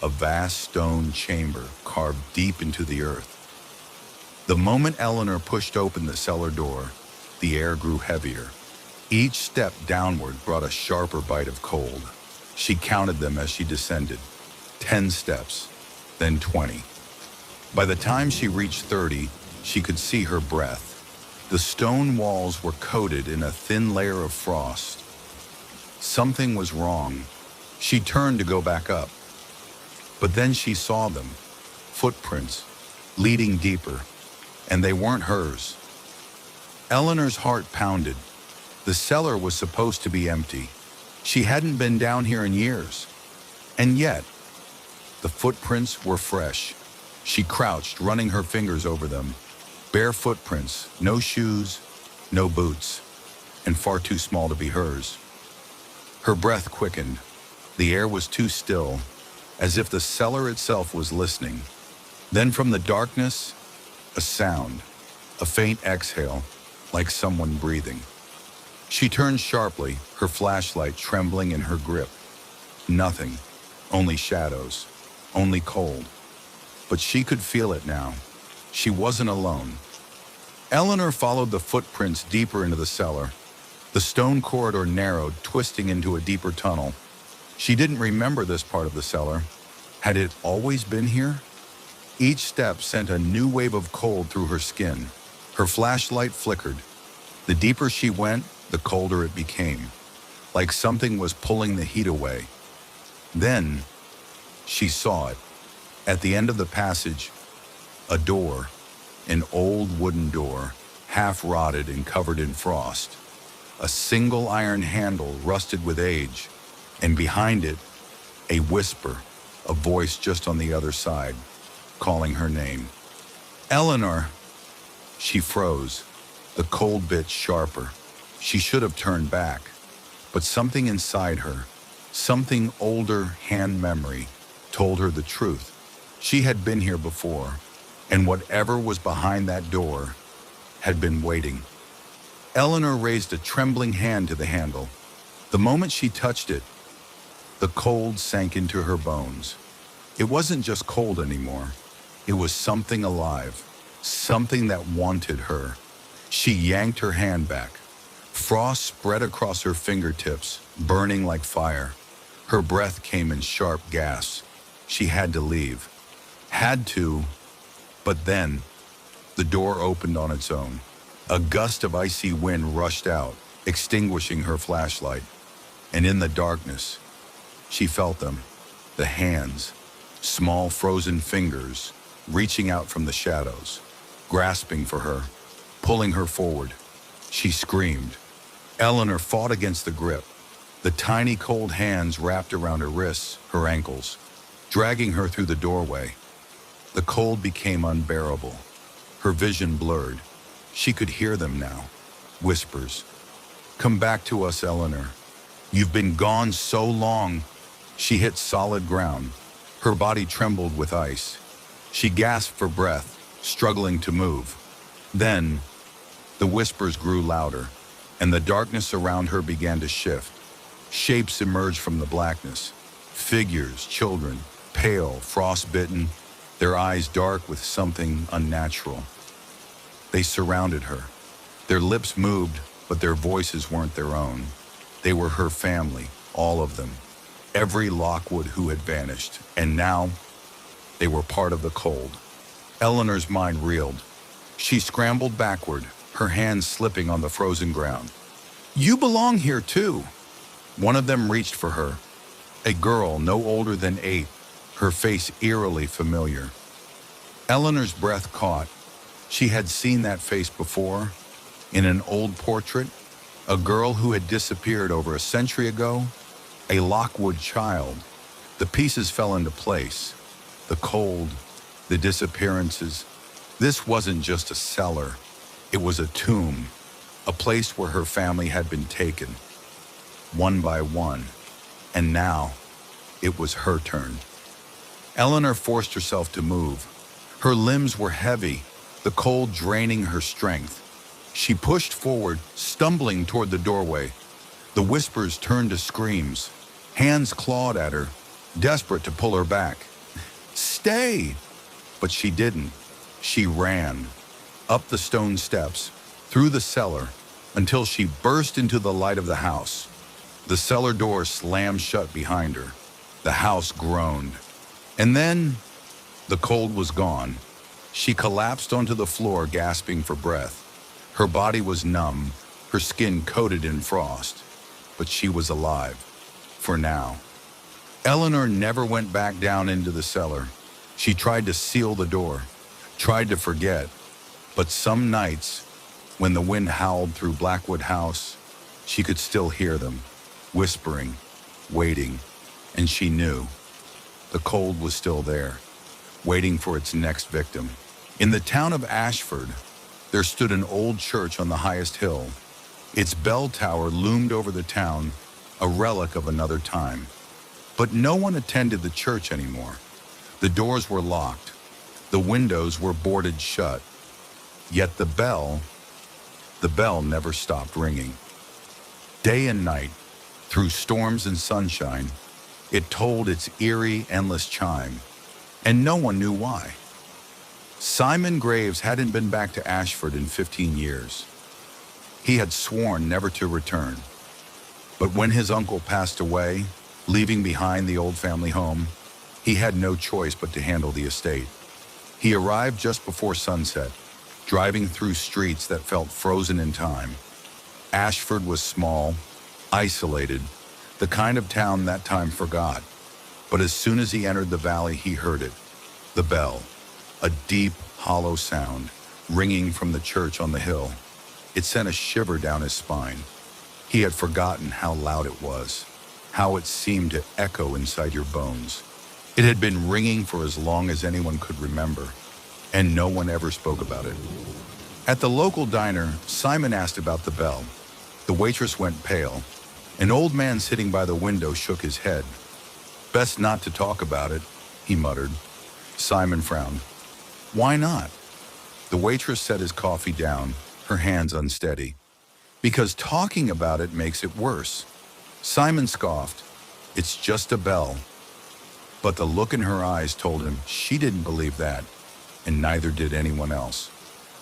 a vast stone chamber carved deep into the earth. The moment Eleanor pushed open the cellar door, the air grew heavier. Each step downward brought a sharper bite of cold. She counted them as she descended. 10 steps, then 20. By the time she reached 30, she could see her breath. The stone walls were coated in a thin layer of frost. Something was wrong. She turned to go back up. But then she saw them. Footprints, leading deeper. And they weren't hers. Eleanor's heart pounded. The cellar was supposed to be empty. She hadn't been down here in years. And yet, the footprints were fresh. She crouched, running her fingers over them. Bare footprints, no shoes, no boots, and far too small to be hers. Her breath quickened. The air was too still, as if the cellar itself was listening. Then from the darkness, a sound, a faint exhale, like someone breathing. She turned sharply, her flashlight trembling in her grip. Nothing, only shadows, only cold. But she could feel it now. She wasn't alone. Eleanor followed the footprints deeper into the cellar. The stone corridor narrowed, twisting into a deeper tunnel. She didn't remember this part of the cellar. Had it always been here? Each step sent a new wave of cold through her skin. Her flashlight flickered. The deeper she went, the colder it became, like something was pulling the heat away. Then, she saw it. At the end of the passage, a door, an old wooden door, half rotted and covered in frost. A single iron handle rusted with age, and behind it, a whisper, a voice just on the other side, calling her name. Eleanor! She froze, the cold bit sharper. She should have turned back, but something inside her, something older hand memory, told her the truth. She had been here before, and whatever was behind that door had been waiting. Eleanor raised a trembling hand to the handle. The moment she touched it, the cold sank into her bones. It wasn't just cold anymore. It was something alive, something that wanted her. She yanked her hand back. Frost spread across her fingertips, burning like fire. Her breath came in sharp gasps. She had to leave. Had to, but then the door opened on its own. A gust of icy wind rushed out, extinguishing her flashlight. And in the darkness, she felt them, the hands, small frozen fingers, reaching out from the shadows, grasping for her, pulling her forward. She screamed. Eleanor fought against the grip. The tiny cold hands wrapped around her wrists, her ankles, dragging her through the doorway. The cold became unbearable. Her vision blurred. She could hear them now. Whispers. "Come back to us, Eleanor. You've been gone so long." She hit solid ground. Her body trembled with ice. She gasped for breath, struggling to move. Then, the whispers grew louder, and the darkness around her began to shift. Shapes emerged from the blackness. Figures, children, pale, frostbitten, their eyes dark with something unnatural. They surrounded her. Their lips moved, but their voices weren't their own. They were her family, all of them. Every Lockwood who had vanished, and now they were part of the cold. Eleanor's mind reeled. She scrambled backward, her hands slipping on the frozen ground. "You belong here too." One of them reached for her. A girl no older than 8, her face eerily familiar. Eleanor's breath caught. She had seen that face before, in an old portrait, a girl who had disappeared over a century ago, a Lockwood child. The pieces fell into place. The cold, the disappearances. This wasn't just a cellar. It was a tomb, a place where her family had been taken, one by one. And now, it was her turn. Eleanor forced herself to move. Her limbs were heavy, the cold draining her strength. She pushed forward, stumbling toward the doorway. The whispers turned to screams. Hands clawed at her, desperate to pull her back. "Stay!" But she didn't. She ran, up the stone steps, through the cellar, until she burst into the light of the house. The cellar door slammed shut behind her. The house groaned. And then, the cold was gone. She collapsed onto the floor, gasping for breath. Her body was numb, her skin coated in frost. But she was alive. For now. Eleanor never went back down into the cellar. She tried to seal the door, tried to forget. But some nights, when the wind howled through Blackwood House, she could still hear them, whispering, waiting, and she knew. The cold was still there, waiting for its next victim. In the town of Ashford, there stood an old church on the highest hill. Its bell tower loomed over the town, a relic of another time. But no one attended the church anymore. The doors were locked. The windows were boarded shut. Yet the bell never stopped ringing. Day and night, through storms and sunshine, it tolled its eerie, endless chime, and no one knew why. Simon Graves hadn't been back to Ashford in 15 years. He had sworn never to return. But when his uncle passed away, leaving behind the old family home, he had no choice but to handle the estate. He arrived just before sunset, driving through streets that felt frozen in time. Ashford was small, isolated, the kind of town that time forgot. But as soon as he entered the valley, he heard it. The bell, a deep, hollow sound, ringing from the church on the hill. It sent a shiver down his spine. He had forgotten how loud it was, how it seemed to echo inside your bones. It had been ringing for as long as anyone could remember, and no one ever spoke about it. At the local diner, Simon asked about the bell. The waitress went pale. An old man sitting by the window shook his head. "Best not to talk about it," he muttered. Simon frowned. Why not? The waitress set his coffee down, her hands unsteady. Because talking about it makes it worse. Simon scoffed. It's just a bell. But the look in her eyes told him she didn't believe that, and neither did anyone else.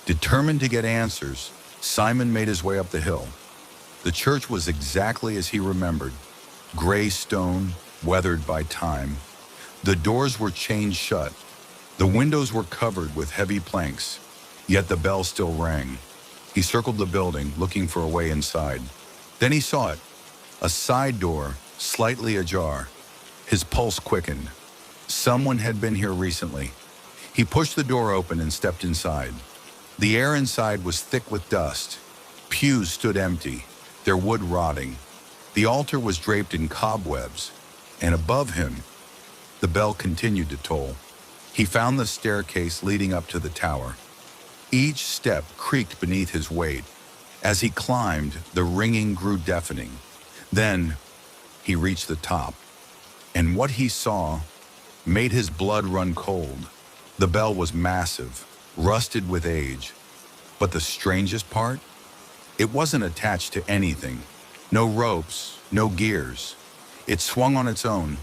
Determined to get answers, Simon made his way up the hill. The church was exactly as he remembered. Gray stone, weathered by time. The doors were chained shut. The windows were covered with heavy planks, yet the bell still rang. He circled the building, looking for a way inside. Then he saw it, a side door, slightly ajar. His pulse quickened. Someone had been here recently. He pushed the door open and stepped inside. The air inside was thick with dust. Pews stood empty, their wood rotting. The altar was draped in cobwebs, and above him, the bell continued to toll. He found the staircase leading up to the tower. Each step creaked beneath his weight. As he climbed, the ringing grew deafening. Then, he reached the top, and what he saw made his blood run cold. The bell was massive, rusted with age. But the strangest part? It wasn't attached to anything. No ropes, no gears. It swung on its own,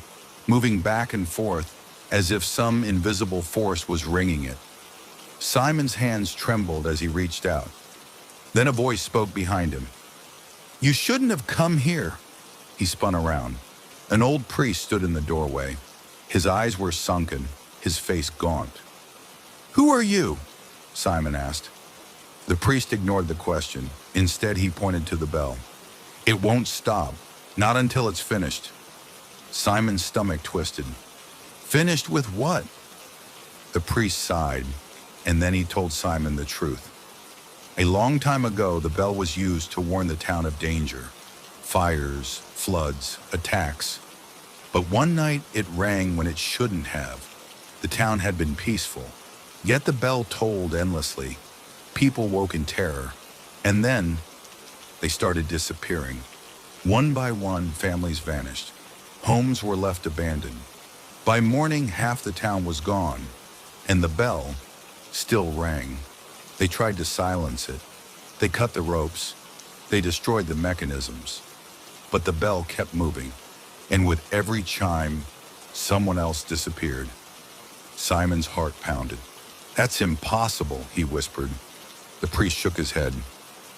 moving back and forth as if some invisible force was ringing it. Simon's hands trembled as he reached out. Then a voice spoke behind him. You shouldn't have come here. He spun around. An old priest stood in the doorway. His eyes were sunken, his face gaunt. Who are you? Simon asked. The priest ignored the question. Instead, he pointed to the bell. It won't stop, not until it's finished. Simon's stomach twisted. Finished with what? The priest sighed, and then he told Simon the truth. A long time ago, the bell was used to warn the town of danger. Fires, floods, attacks. But one night it rang when it shouldn't have. The town had been peaceful, yet the bell tolled endlessly. People woke in terror, and then they started disappearing. One by one, families vanished. Homes were left abandoned. By morning, half the town was gone, and the bell still rang. They tried to silence it. They cut the ropes. They destroyed the mechanisms. But the bell kept moving, and with every chime, someone else disappeared. Simon's heart pounded. That's impossible, he whispered. The priest shook his head.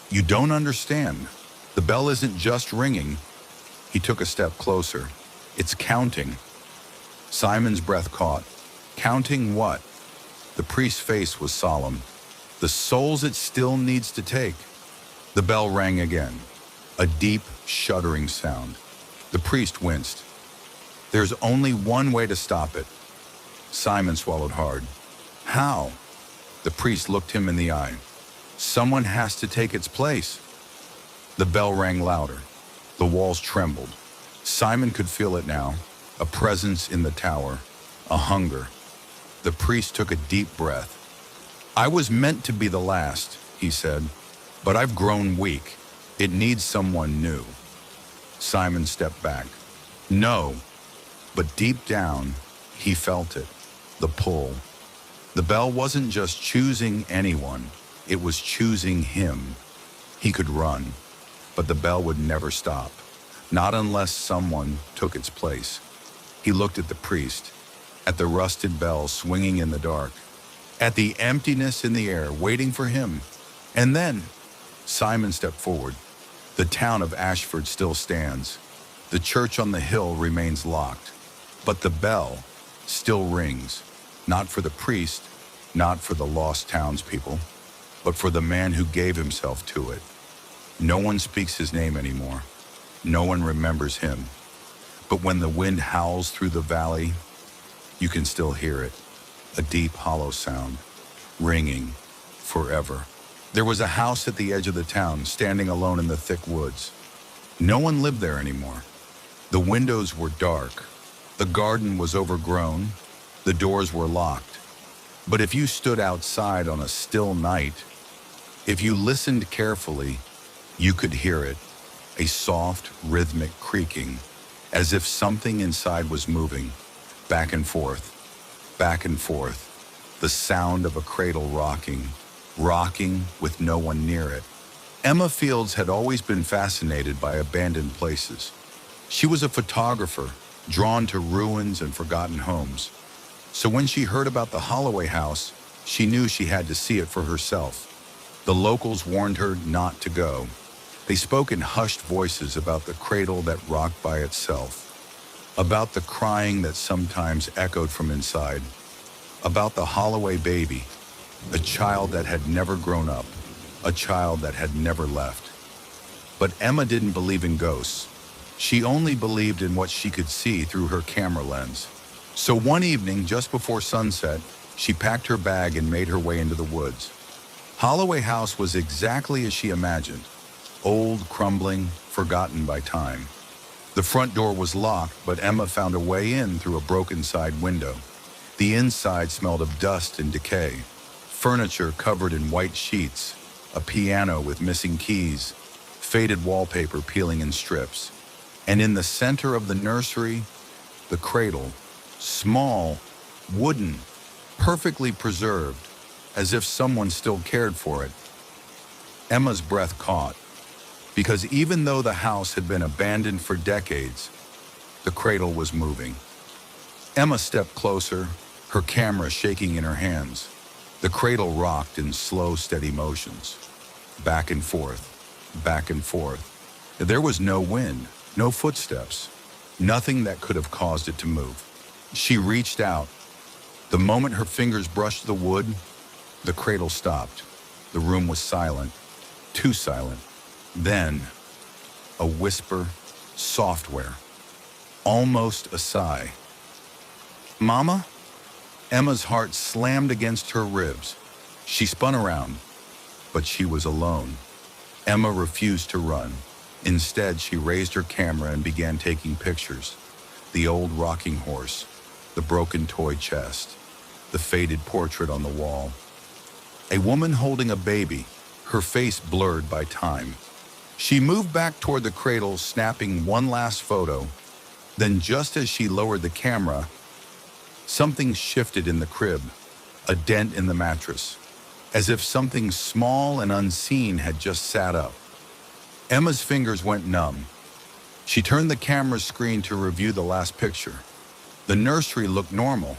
You don't understand. The bell isn't just ringing. He took a step closer. It's counting. Simon's breath caught. Counting what? The priest's face was solemn. The souls it still needs to take. The bell rang again. A deep, shuddering sound. The priest winced. There's only one way to stop it. Simon swallowed hard. How? The priest looked him in the eye. Someone has to take its place. The bell rang louder. The walls trembled. Simon could feel it now. A presence in the tower. A hunger. The priest took a deep breath. I was meant to be the last, he said, but I've grown weak. It needs someone new. Simon stepped back. No, but deep down, he felt it. The pull. The bell wasn't just choosing anyone. It was choosing him. He could run, but the bell would never stop. Not unless someone took its place. He looked at the priest, at the rusted bell swinging in the dark, at the emptiness in the air waiting for him. And then Simon stepped forward. The town of Ashford still stands. The church on the hill remains locked, but the bell still rings, not for the priest, not for the lost townspeople, but for the man who gave himself to it. No one speaks his name anymore. No one remembers him. But when the wind howls through the valley, you can still hear it, a deep, hollow sound, ringing forever. There was a house at the edge of the town, standing alone in the thick woods. No one lived there anymore. The windows were dark. The garden was overgrown. The doors were locked. But if you stood outside on a still night, if you listened carefully, you could hear it, a soft, rhythmic creaking, as if something inside was moving, back and forth, back and forth, the sound of a cradle rocking with no one near it. Emma Fields had always been fascinated by abandoned places. She was a photographer, drawn to ruins and forgotten homes. So when she heard about the Holloway house, she knew she had to see it for herself. The locals warned her not to go. They spoke in hushed voices about the cradle that rocked by itself, about the crying that sometimes echoed from inside, about the Holloway baby, a child that had never grown up, a child that had never left. But Emma didn't believe in ghosts. She only believed in what she could see through her camera lens. So one evening, just before sunset, she packed her bag and made her way into the woods. Holloway House was exactly as she imagined. Old, crumbling, forgotten by time. The front door was locked, but Emma found a way in through a broken side window. The inside smelled of dust and decay. Furniture covered in white sheets, a piano with missing keys, faded wallpaper peeling in strips. And in the center of the nursery, the cradle, small, wooden, perfectly preserved, as if someone still cared for it. Emma's breath caught, because even though the house had been abandoned for decades, the cradle was moving. Emma stepped closer, her camera shaking in her hands. The cradle rocked in slow, steady motions, back and forth, back and forth. There was no wind, no footsteps, nothing that could have caused it to move. She reached out. The moment her fingers brushed the wood, the cradle stopped. The room was silent, too silent. Then, a whisper, software, almost a sigh. "Mama?" Emma's heart slammed against her ribs. She spun around, but she was alone. Emma refused to run. Instead, she raised her camera and began taking pictures. The old rocking horse, the broken toy chest, the faded portrait on the wall. A woman holding a baby, her face blurred by time. She moved back toward the cradle, snapping one last photo. Then, just as she lowered the camera, something shifted in the crib, a dent in the mattress, as if something small and unseen had just sat up. Emma's fingers went numb. She turned the camera screen to review the last picture. The nursery looked normal,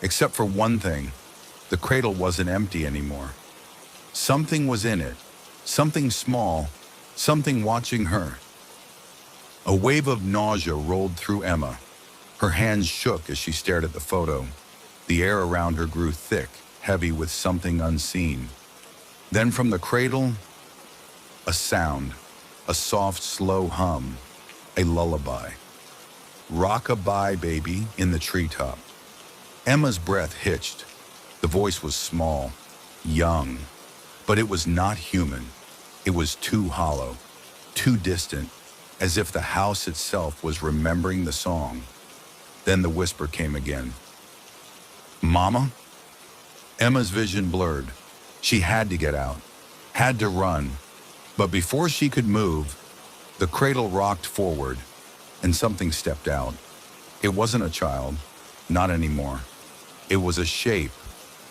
except for one thing. The cradle wasn't empty anymore. Something was in it, something small, something watching her. A wave of nausea rolled through Emma. Her hands shook as she stared at the photo. The air around her grew thick, heavy with something unseen. Then from the cradle, a sound, a soft, slow hum, a lullaby. "Rock-a-bye, baby," in the treetop. Emma's breath hitched. The voice was small, young, but it was not human. It was too hollow, too distant, as if the house itself was remembering the song. Then the whisper came again. "Mama?" Emma's vision blurred. She had to get out, had to run. But before she could move, the cradle rocked forward, and something stepped out. It wasn't a child, not anymore. It was a shape,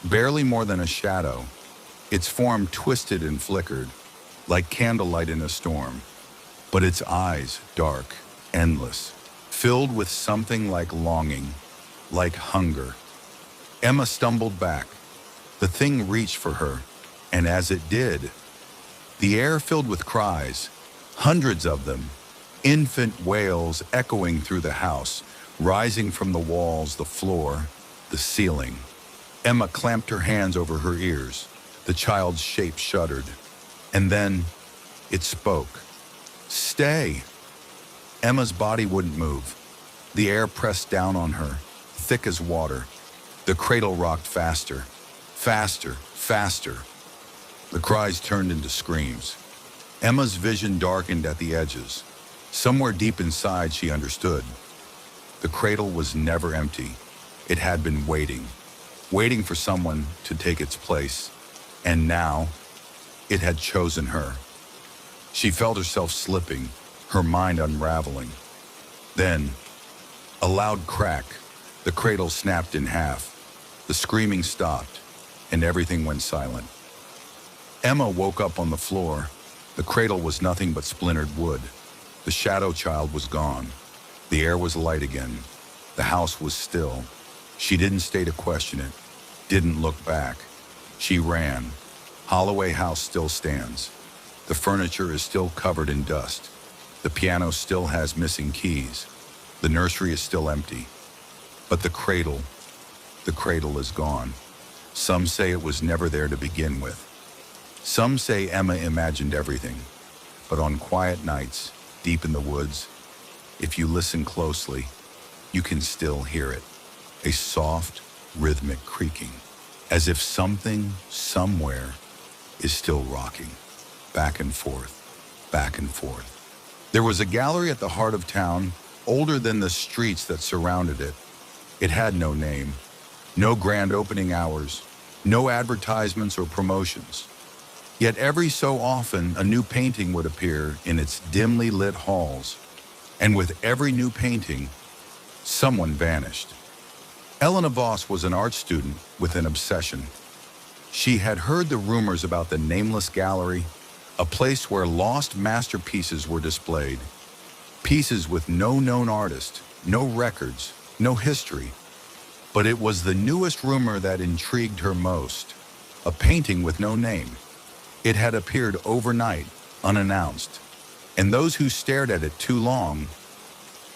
barely more than a shadow. Its form twisted and flickered, like candlelight in a storm. But its eyes, dark, endless, filled with something like longing, like hunger. Emma stumbled back. The thing reached for her, and as it did, the air filled with cries, hundreds of them, infant wails echoing through the house, rising from the walls, the floor, the ceiling. Emma clamped her hands over her ears. The child's shape shuddered. And then it spoke. "Stay." Emma's body wouldn't move. The air pressed down on her, thick as water. The cradle rocked faster, faster, faster. The cries turned into screams. Emma's vision darkened at the edges. Somewhere deep inside, she understood. The cradle was never empty. It had been waiting, waiting for someone to take its place. And now, it had chosen her. She felt herself slipping, her mind unraveling. Then, a loud crack, The cradle snapped in half. The screaming stopped, and everything went silent. Emma woke up on the floor. The cradle was nothing but splintered wood. The shadow child was gone. The air was light again. The house was still. She didn't stay to question it, didn't look back. She ran. Holloway House still stands. The furniture is still covered in dust. The piano still has missing keys. The nursery is still empty. But the cradle is gone. Some say it was never there to begin with. Some say Emma imagined everything. But on quiet nights, deep in the woods, if you listen closely, you can still hear it. A soft, rhythmic creaking, as if something, somewhere, is still rocking, back and forth, back and forth. There was a gallery at the heart of town, older than the streets that surrounded it. It had no name, no grand opening hours, no advertisements or promotions. Yet every so often, a new painting would appear in its dimly lit halls, and with every new painting, someone vanished. Elena Voss was an art student with an obsession. She had heard the rumors about the nameless gallery, a place where lost masterpieces were displayed. Pieces with no known artist, no records, no history. But it was the newest rumor that intrigued her most. A painting with no name. It had appeared overnight, unannounced. And those who stared at it too long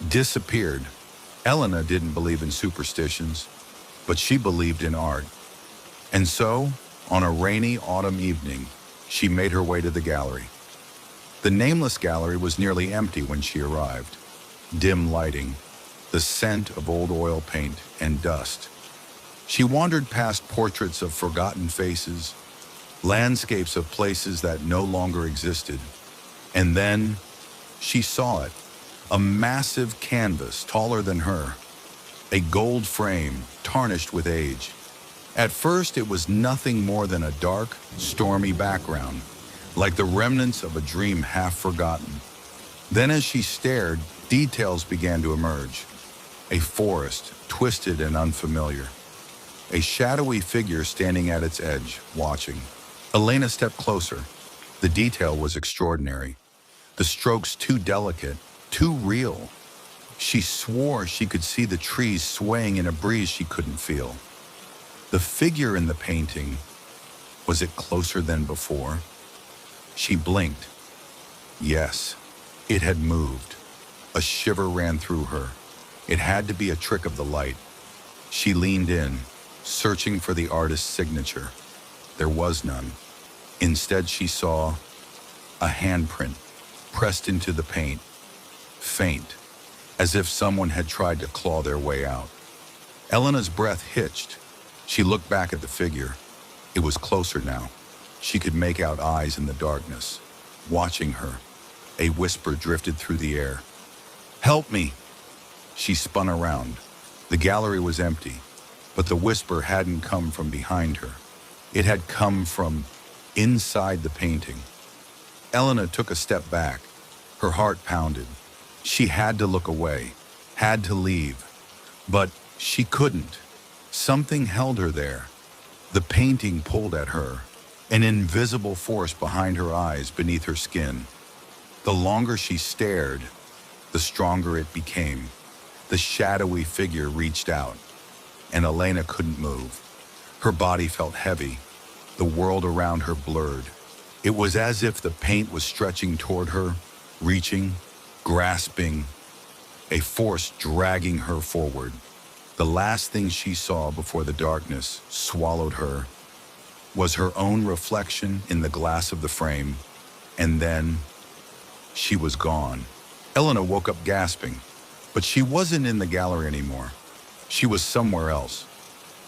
disappeared. Elena didn't believe in superstitions, but she believed in art. And so, on a rainy autumn evening, she made her way to the gallery. The nameless gallery was nearly empty when she arrived. Dim lighting, the scent of old oil paint and dust. She wandered past portraits of forgotten faces, landscapes of places that no longer existed. And then she saw it, a massive canvas taller than her, a gold frame tarnished with age. At first, it was nothing more than a dark, stormy background, like the remnants of a dream half forgotten. Then as she stared, details began to emerge. A forest, twisted and unfamiliar. A shadowy figure standing at its edge, watching. Elena stepped closer. The detail was extraordinary. The strokes too delicate, too real. She swore she could see the trees swaying in a breeze she couldn't feel. The figure in the painting, was it closer than before? She blinked. Yes, it had moved. A shiver ran through her. It had to be a trick of the light. She leaned in, searching for the artist's signature. There was none. Instead, she saw a handprint pressed into the paint, faint, as if someone had tried to claw their way out. Elena's breath hitched. She looked back at the figure. It was closer now. She could make out eyes in the darkness, watching her. A whisper drifted through the air. "Help me!" She spun around. The gallery was empty, but the whisper hadn't come from behind her. It had come from inside the painting. Elena took a step back. Her heart pounded. She had to look away, had to leave. But she couldn't. Something held her there. The painting pulled at her, an invisible force behind her eyes, beneath her skin. The longer she stared, the stronger it became. The shadowy figure reached out, and Elena couldn't move. Her body felt heavy, the world around her blurred. It was as if the paint was stretching toward her, reaching, grasping, a force dragging her forward. The last thing she saw before the darkness swallowed her was her own reflection in the glass of the frame, and then she was gone. Elena woke up gasping, but she wasn't in the gallery anymore. She was somewhere else.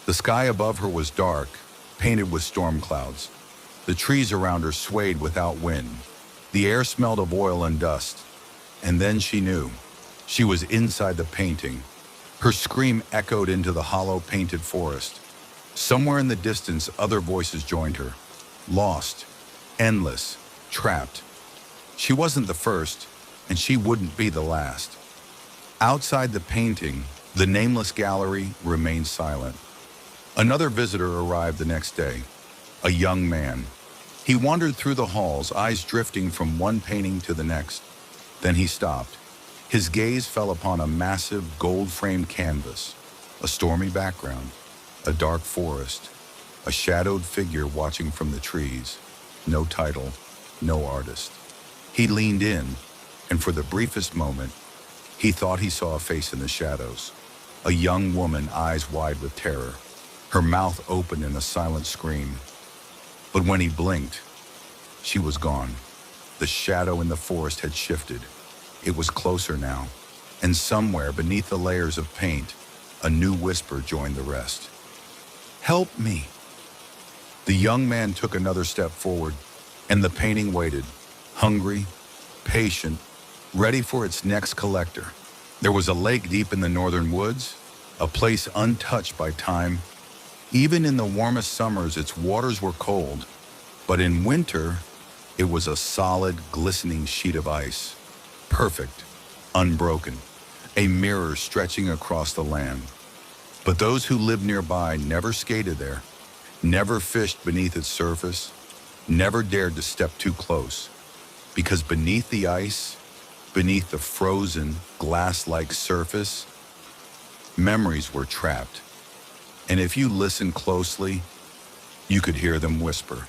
The sky above her was dark, painted with storm clouds. The trees around her swayed without wind. The air smelled of oil and dust. And then she knew. She was inside the painting. Her scream echoed into the hollow painted forest. Somewhere in the distance, other voices joined her. Lost, endless, trapped. She wasn't the first, and she wouldn't be the last. Outside the painting, The nameless gallery remained silent. Another visitor arrived the next day, a young man. He wandered through the halls, eyes drifting from one painting to the next. Then he stopped. His gaze fell upon a massive gold-framed canvas, a stormy background, a dark forest, a shadowed figure watching from the trees. No title, no artist. He leaned in, and for the briefest moment, he thought he saw a face in the shadows. A young woman, eyes wide with terror, her mouth open in a silent scream. But when he blinked, she was gone. The shadow in the forest had shifted. It was closer now, and somewhere beneath the layers of paint, a new whisper joined the rest. "Help me." The young man took another step forward, and the painting waited, hungry, patient, ready for its next collector. There was a lake deep in the northern woods, a place untouched by time. Even in the warmest summers, its waters were cold, but in winter, it was a solid, glistening sheet of ice. Perfect, unbroken, a mirror stretching across the land. But those who lived nearby never skated there, never fished beneath its surface, never dared to step too close, because beneath the ice, beneath the frozen, glass-like surface, memories were trapped. And if you listened closely, you could hear them whisper.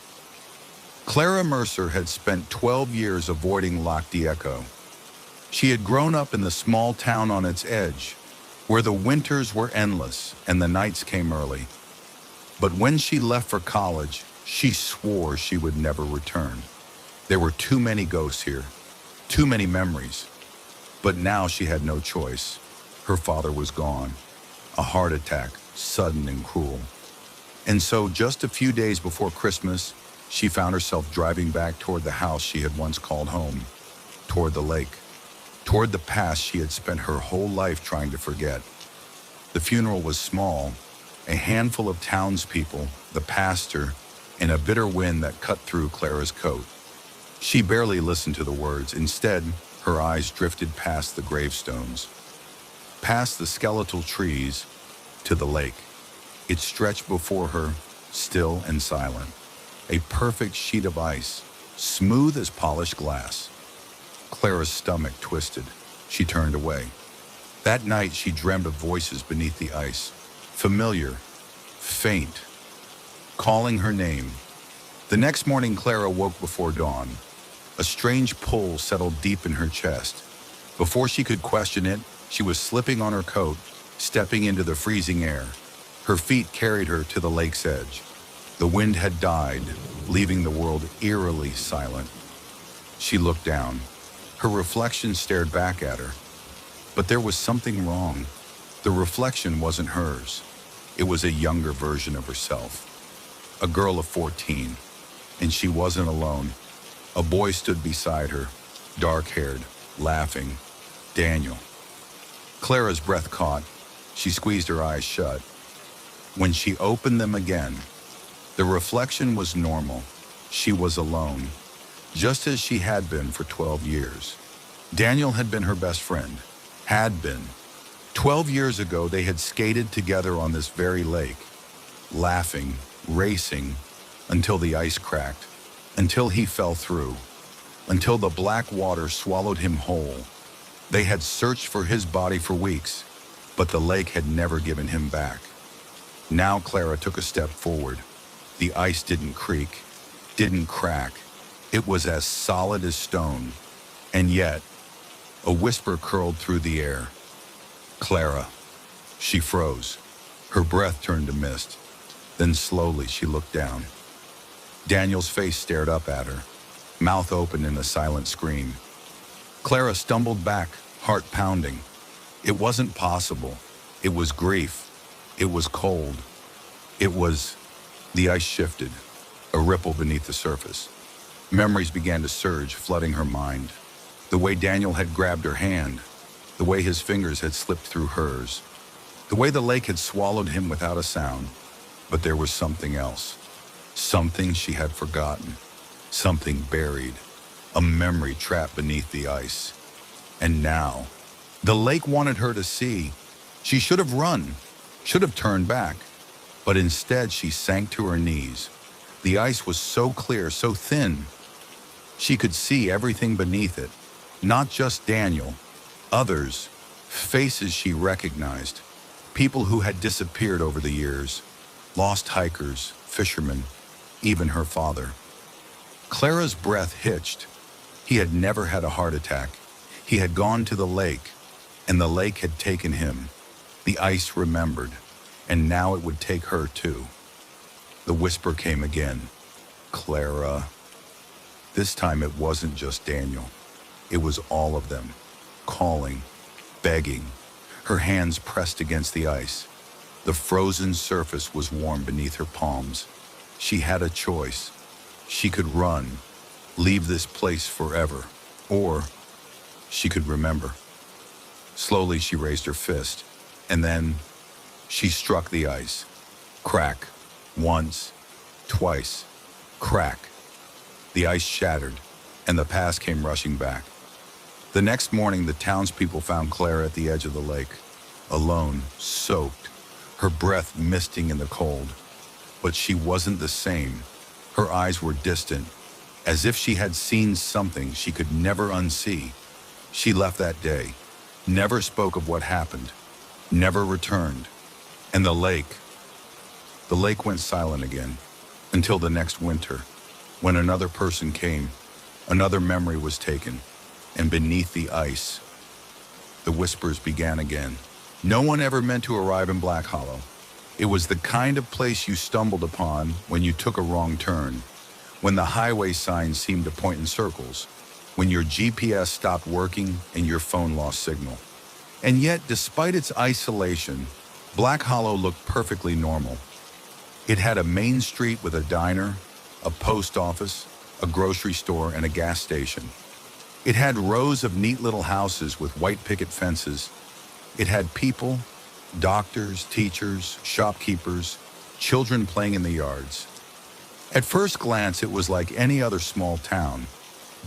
Clara Mercer had spent 12 years avoiding Lac d'Echo. She had grown up in the small town on its edge, where the winters were endless and the nights came early. But when she left for college, she swore she would never return. There were too many ghosts here, too many memories. But now she had no choice. Her father was gone. A heart attack, sudden and cruel. And so just a few days before Christmas, she found herself driving back toward the house she had once called home, toward the lake, toward the past she had spent her whole life trying to forget. The funeral was small, a handful of townspeople, the pastor, and a bitter wind that cut through Clara's coat. She barely listened to the words. Instead, her eyes drifted past the gravestones, past the skeletal trees, to the lake. It stretched before her, still and silent, a perfect sheet of ice, smooth as polished glass. Clara's stomach twisted. She turned away. That night, she dreamed of voices beneath the ice, familiar, faint, calling her name. The next morning, Clara woke before dawn. A strange pull settled deep in her chest. Before she could question it, she was slipping on her coat, stepping into the freezing air. Her feet carried her to the lake's edge. The wind had died, leaving the world eerily silent. She looked down. Her reflection stared back at her. But there was something wrong. The reflection wasn't hers. It was a younger version of herself. A girl of 14. And she wasn't alone. A boy stood beside her, dark-haired, laughing. Daniel. Clara's breath caught. She squeezed her eyes shut. When she opened them again, the reflection was normal. She was alone, just as she had been for 12 years. Daniel had been her best friend. Had been. 12 years ago, they had skated together on this very lake, laughing, racing, until the ice cracked, until he fell through, until the black water swallowed him whole. They had searched for his body for weeks, but the lake had never given him back. Now Clara took a step forward. The ice didn't creak, didn't crack. It was as solid as stone. And yet, a whisper curled through the air. Clara. She froze. Her breath turned to mist. Then slowly she looked down. Daniel's face stared up at her, mouth open in a silent scream. Clara stumbled back, heart pounding. It wasn't possible. It was grief. It was cold. It was... The ice shifted, a ripple beneath the surface. Memories began to surge, flooding her mind. The way Daniel had grabbed her hand, the way his fingers had slipped through hers, the way the lake had swallowed him without a sound. But there was something else, something she had forgotten, something buried, a memory trapped beneath the ice. And now, the lake wanted her to see. She should have run, should have turned back, but instead she sank to her knees. The ice was so clear, so thin. She could see everything beneath it, not just Daniel, others, faces she recognized, people who had disappeared over the years, lost hikers, fishermen, even her father. Clara's breath hitched. He had never had a heart attack. He had gone to the lake, and the lake had taken him. The ice remembered, and now it would take her too. The whisper came again. Clara. This time it wasn't just Daniel. It was all of them, calling, begging, her hands pressed against the ice. The frozen surface was warm beneath her palms. She had a choice. She could run, leave this place forever, or she could remember. Slowly she raised her fist, and then she struck the ice. Crack. Once, twice. Crack. The ice shattered, and the past came rushing back. The next morning, the townspeople found Clara at the edge of the lake, alone, soaked, her breath misting in the cold. But she wasn't the same. Her eyes were distant, as if she had seen something she could never unsee. She left that day, never spoke of what happened, never returned. And the lake went silent again, until the next winter, when another person came, another memory was taken, and beneath the ice, the whispers began again. No one ever meant to arrive in Black Hollow. It was the kind of place you stumbled upon when you took a wrong turn, when the highway signs seemed to point in circles, when your GPS stopped working and your phone lost signal. And yet, despite its isolation, Black Hollow looked perfectly normal. It had a main street with a diner, a post office, a grocery store, and a gas station. It had rows of neat little houses with white picket fences. It had people, doctors, teachers, shopkeepers, children playing in the yards. At first glance, it was like any other small town,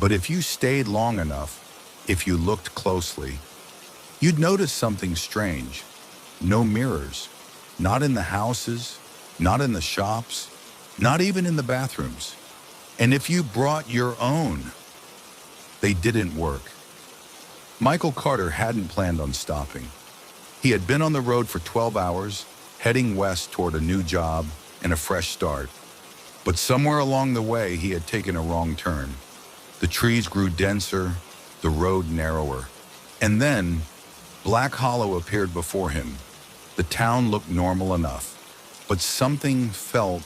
but if you stayed long enough, if you looked closely, you'd notice something strange. No mirrors, not in the houses, not in the shops, not even in the bathrooms. And if you brought your own, they didn't work. Michael Carter hadn't planned on stopping. He had been on the road for 12 hours, heading west toward a new job and a fresh start. But somewhere along the way, he had taken a wrong turn. The trees grew denser, the road narrower. And then, Black Hollow appeared before him. The town looked normal enough, but something felt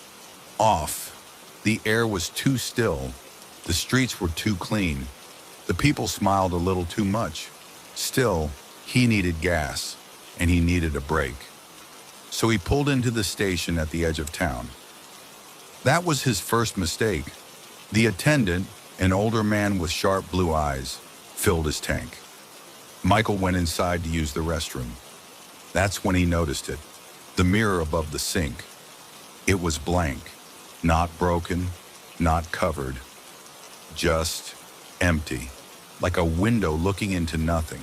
off. The air was too still. The streets were too clean. The people smiled a little too much. Still, he needed gas, and he needed a break. So he pulled into the station at the edge of town. That was his first mistake. The attendant, an older man with sharp blue eyes, filled his tank. Michael went inside to use the restroom. That's when he noticed it. The mirror above the sink. It was blank, not broken, not covered, just empty, like a window looking into nothing.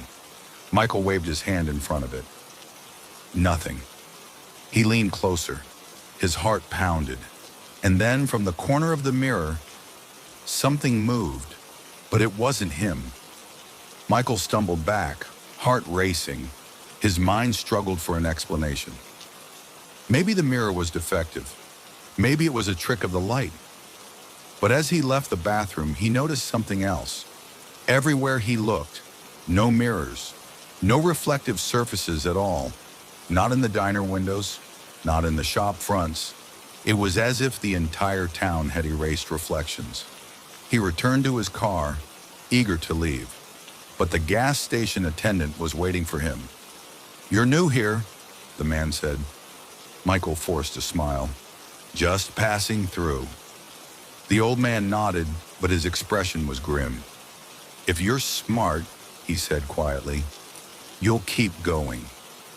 Michael waved his hand in front of it. Nothing. He leaned closer. His heart pounded. And then from the corner of the mirror, something moved, but it wasn't him. Michael stumbled back, heart racing. His mind struggled for an explanation. Maybe the mirror was defective. Maybe it was a trick of the light. But as he left the bathroom, he noticed something else. Everywhere he looked, no mirrors, no reflective surfaces at all. Not in the diner windows, not in the shop fronts. It was as if the entire town had erased reflections. He returned to his car, eager to leave. But the gas station attendant was waiting for him. "You're new here," the man said. Michael forced a smile. "Just passing through." The old man nodded, but his expression was grim. "If you're smart," he said quietly, "you'll keep going.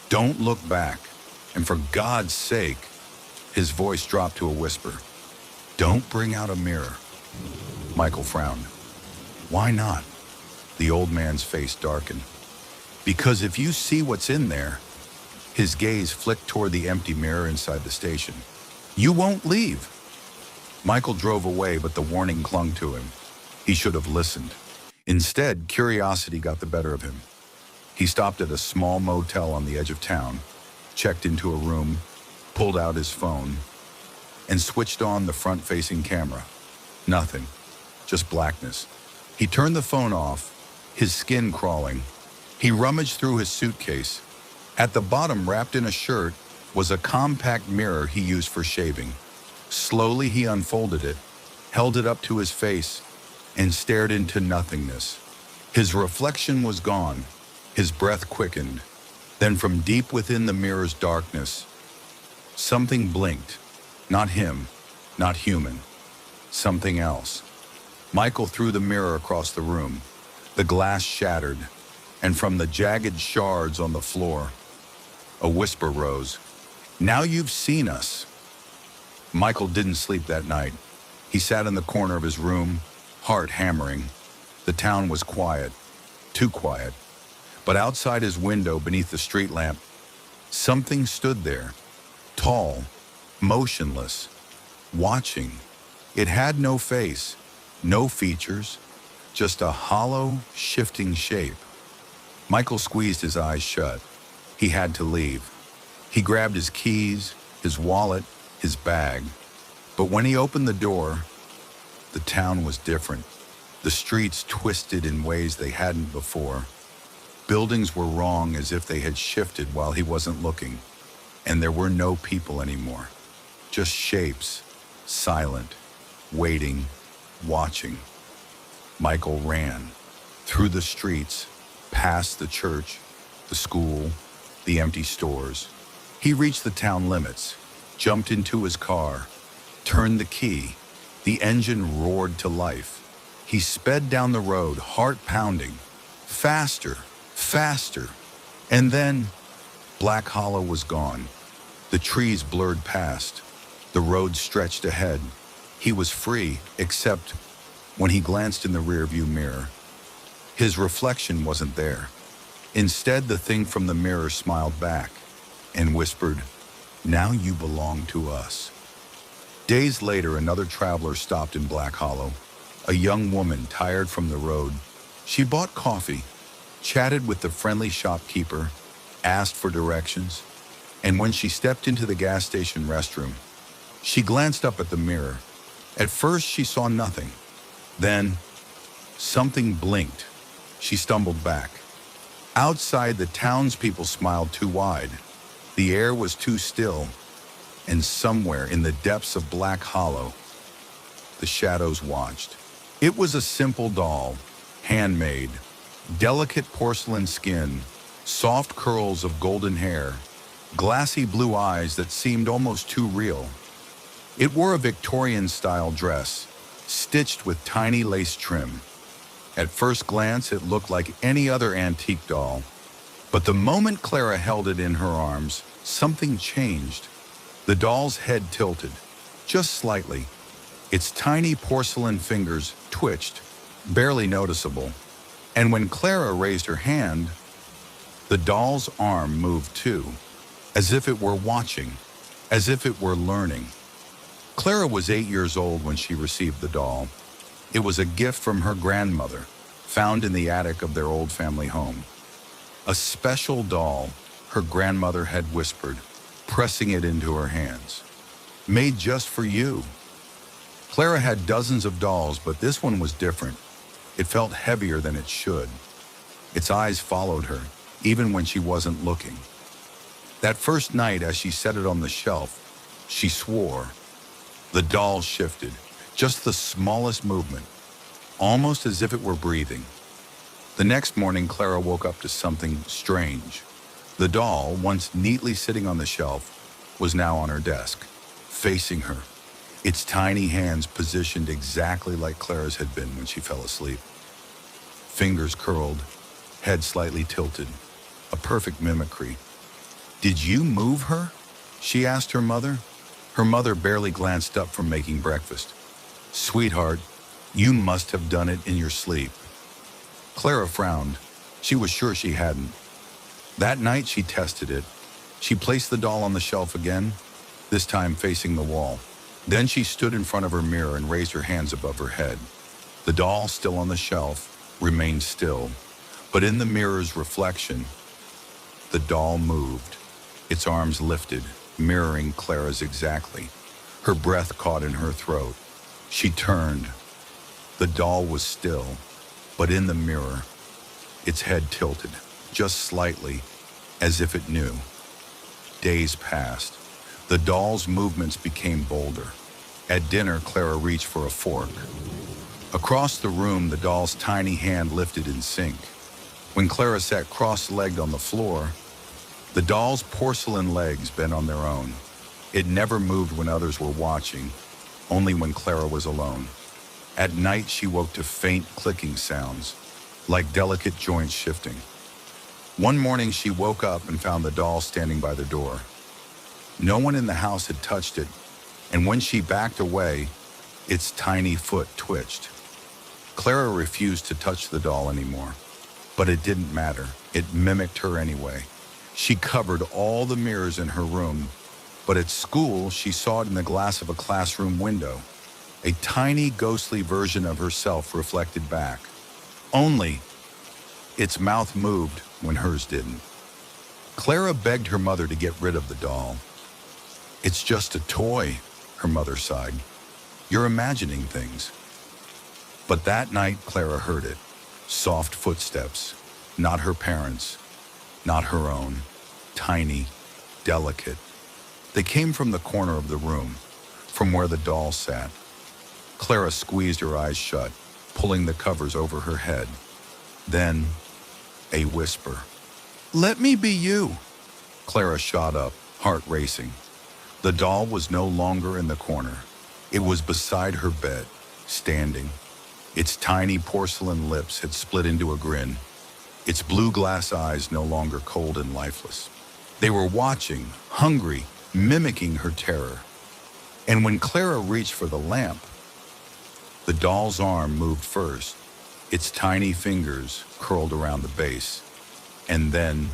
Don't look back. And for God's sake," his voice dropped to a whisper, "don't bring out a mirror." Michael frowned. "Why not?" The old man's face darkened. "Because if you see what's in there, His gaze flicked toward the empty mirror inside the station. "You won't leave." Michael drove away, but the warning clung to him. He should have listened. Instead, curiosity got the better of him. He stopped at a small motel on the edge of town, checked into a room, pulled out his phone, and switched on the front-facing camera. Nothing, just blackness. He turned the phone off, his skin crawling. He rummaged through his suitcase. At the bottom, wrapped in a shirt, was a compact mirror he used for shaving. Slowly, he unfolded it, held it up to his face, and stared into nothingness. His reflection was gone. His breath quickened. Then from deep within the mirror's darkness, something blinked. Not him, not human. Something else. Michael threw the mirror across the room. The glass shattered, and from the jagged shards on the floor, a whisper rose. "Now you've seen us." Michael didn't sleep that night. He sat in the corner of his room, heart hammering. The town was quiet, too quiet. But outside his window, beneath the street lamp, something stood there, tall, motionless, watching. It had no face, no features, just a hollow, shifting shape. Michael squeezed his eyes shut. He had to leave. He grabbed his keys, his wallet, his bag. But when he opened the door, the town was different. The streets twisted in ways they hadn't before. Buildings were wrong, as if they had shifted while he wasn't looking. And there were no people anymore. Just shapes, silent, waiting, watching. Michael ran through the streets, past the church, the school, the empty stores. He reached the town limits, jumped into his car, turned the key. The engine roared to life. He sped down the road, heart pounding. Faster, faster. And then, Black Hollow was gone. The trees blurred past. The road stretched ahead. He was free, except when he glanced in the rearview mirror. His reflection wasn't there. Instead, the thing from the mirror smiled back and whispered, "Now you belong to us." Days later, another traveler stopped in Black Hollow. A young woman, tired from the road. She bought coffee, chatted with the friendly shopkeeper, asked for directions, and when she stepped into the gas station restroom, she glanced up at the mirror. At first, she saw nothing. Then, something blinked. She stumbled back. Outside, the townspeople smiled too wide. The air was too still. And somewhere in the depths of Black Hollow, the shadows watched. It was a simple doll, handmade, delicate porcelain skin, soft curls of golden hair, glassy blue eyes that seemed almost too real. It wore a Victorian-style dress, stitched with tiny lace trim. At first glance, it looked like any other antique doll. But the moment Clara held it in her arms, something changed. The doll's head tilted, just slightly. Its tiny porcelain fingers twitched, barely noticeable. And when Clara raised her hand, the doll's arm moved too, as if it were watching, as if it were learning. Clara was 8 years old when she received the doll. It was a gift from her grandmother, found in the attic of their old family home. A special doll, her grandmother had whispered, pressing it into her hands. Made just for you. Clara had dozens of dolls, but this one was different. It felt heavier than it should. Its eyes followed her, even when she wasn't looking. That first night, as she set it on the shelf, she swore. The doll shifted, just the smallest movement, almost as if it were breathing. The next morning, Clara woke up to something strange. The doll, once neatly sitting on the shelf, was now on her desk, facing her, its tiny hands positioned exactly like Clara's had been when she fell asleep. Fingers curled, head slightly tilted, a perfect mimicry. "Did you move her?" she asked her mother. Her mother barely glanced up from making breakfast. "Sweetheart, you must have done it in your sleep." Clara frowned. She was sure she hadn't. That night she tested it. She placed the doll on the shelf again, this time facing the wall. Then she stood in front of her mirror and raised her hands above her head. The doll, still on the shelf, remained still, but in the mirror's reflection, the doll moved. Its arms lifted, mirroring Clara's exactly. Her breath caught in her throat. She turned. The doll was still, but in the mirror, its head tilted, just slightly, as if it knew. Days passed. The doll's movements became bolder. At dinner, Clara reached for a fork. Across the room, the doll's tiny hand lifted in sync. When Clara sat cross-legged on the floor, the doll's porcelain legs bent on their own. It never moved when others were watching, only when Clara was alone. At night, she woke to faint clicking sounds, like delicate joints shifting. One morning, she woke up and found the doll standing by the door. No one in the house had touched it, and when she backed away, its tiny foot twitched. Clara refused to touch the doll anymore, but it didn't matter. It mimicked her anyway. She covered all the mirrors in her room, but at school, she saw it in the glass of a classroom window, a tiny ghostly version of herself reflected back. Only, its mouth moved when hers didn't. Clara begged her mother to get rid of the doll. "It's just a toy," her mother sighed. "You're imagining things." But that night, Clara heard it. Soft footsteps, not her parents', not her own, tiny, delicate. They came from the corner of the room, from where the doll sat. Clara squeezed her eyes shut, pulling the covers over her head. Then, a whisper. "Let me be you." Clara shot up, heart racing. The doll was no longer in the corner. It was beside her bed, standing. Its tiny porcelain lips had split into a grin, its blue glass eyes no longer cold and lifeless. They were watching, hungry, mimicking her terror. And when Clara reached for the lamp, the doll's arm moved first, its tiny fingers curled around the base, and then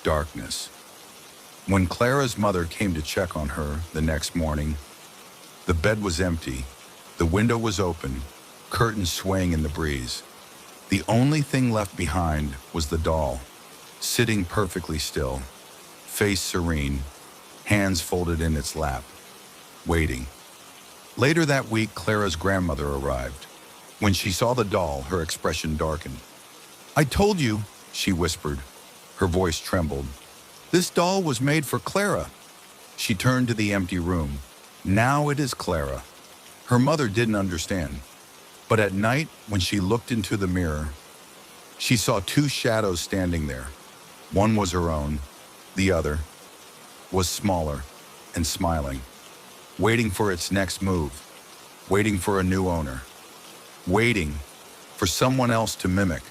darkness. When Clara's mother came to check on her the next morning, the bed was empty, the window was open, curtains swaying in the breeze. The only thing left behind was the doll, sitting perfectly still, face serene, hands folded in its lap, waiting. Later that week, Clara's grandmother arrived. When she saw the doll, her expression darkened. "I told you," she whispered. Her voice trembled. "This doll was made for Clara." She turned to the empty room. Now it is Clara. Her mother didn't understand. But at night, when she looked into the mirror, she saw two shadows standing there. One was her own. The other was smaller and smiling, waiting for its next move, waiting for a new owner, waiting for someone else to mimic.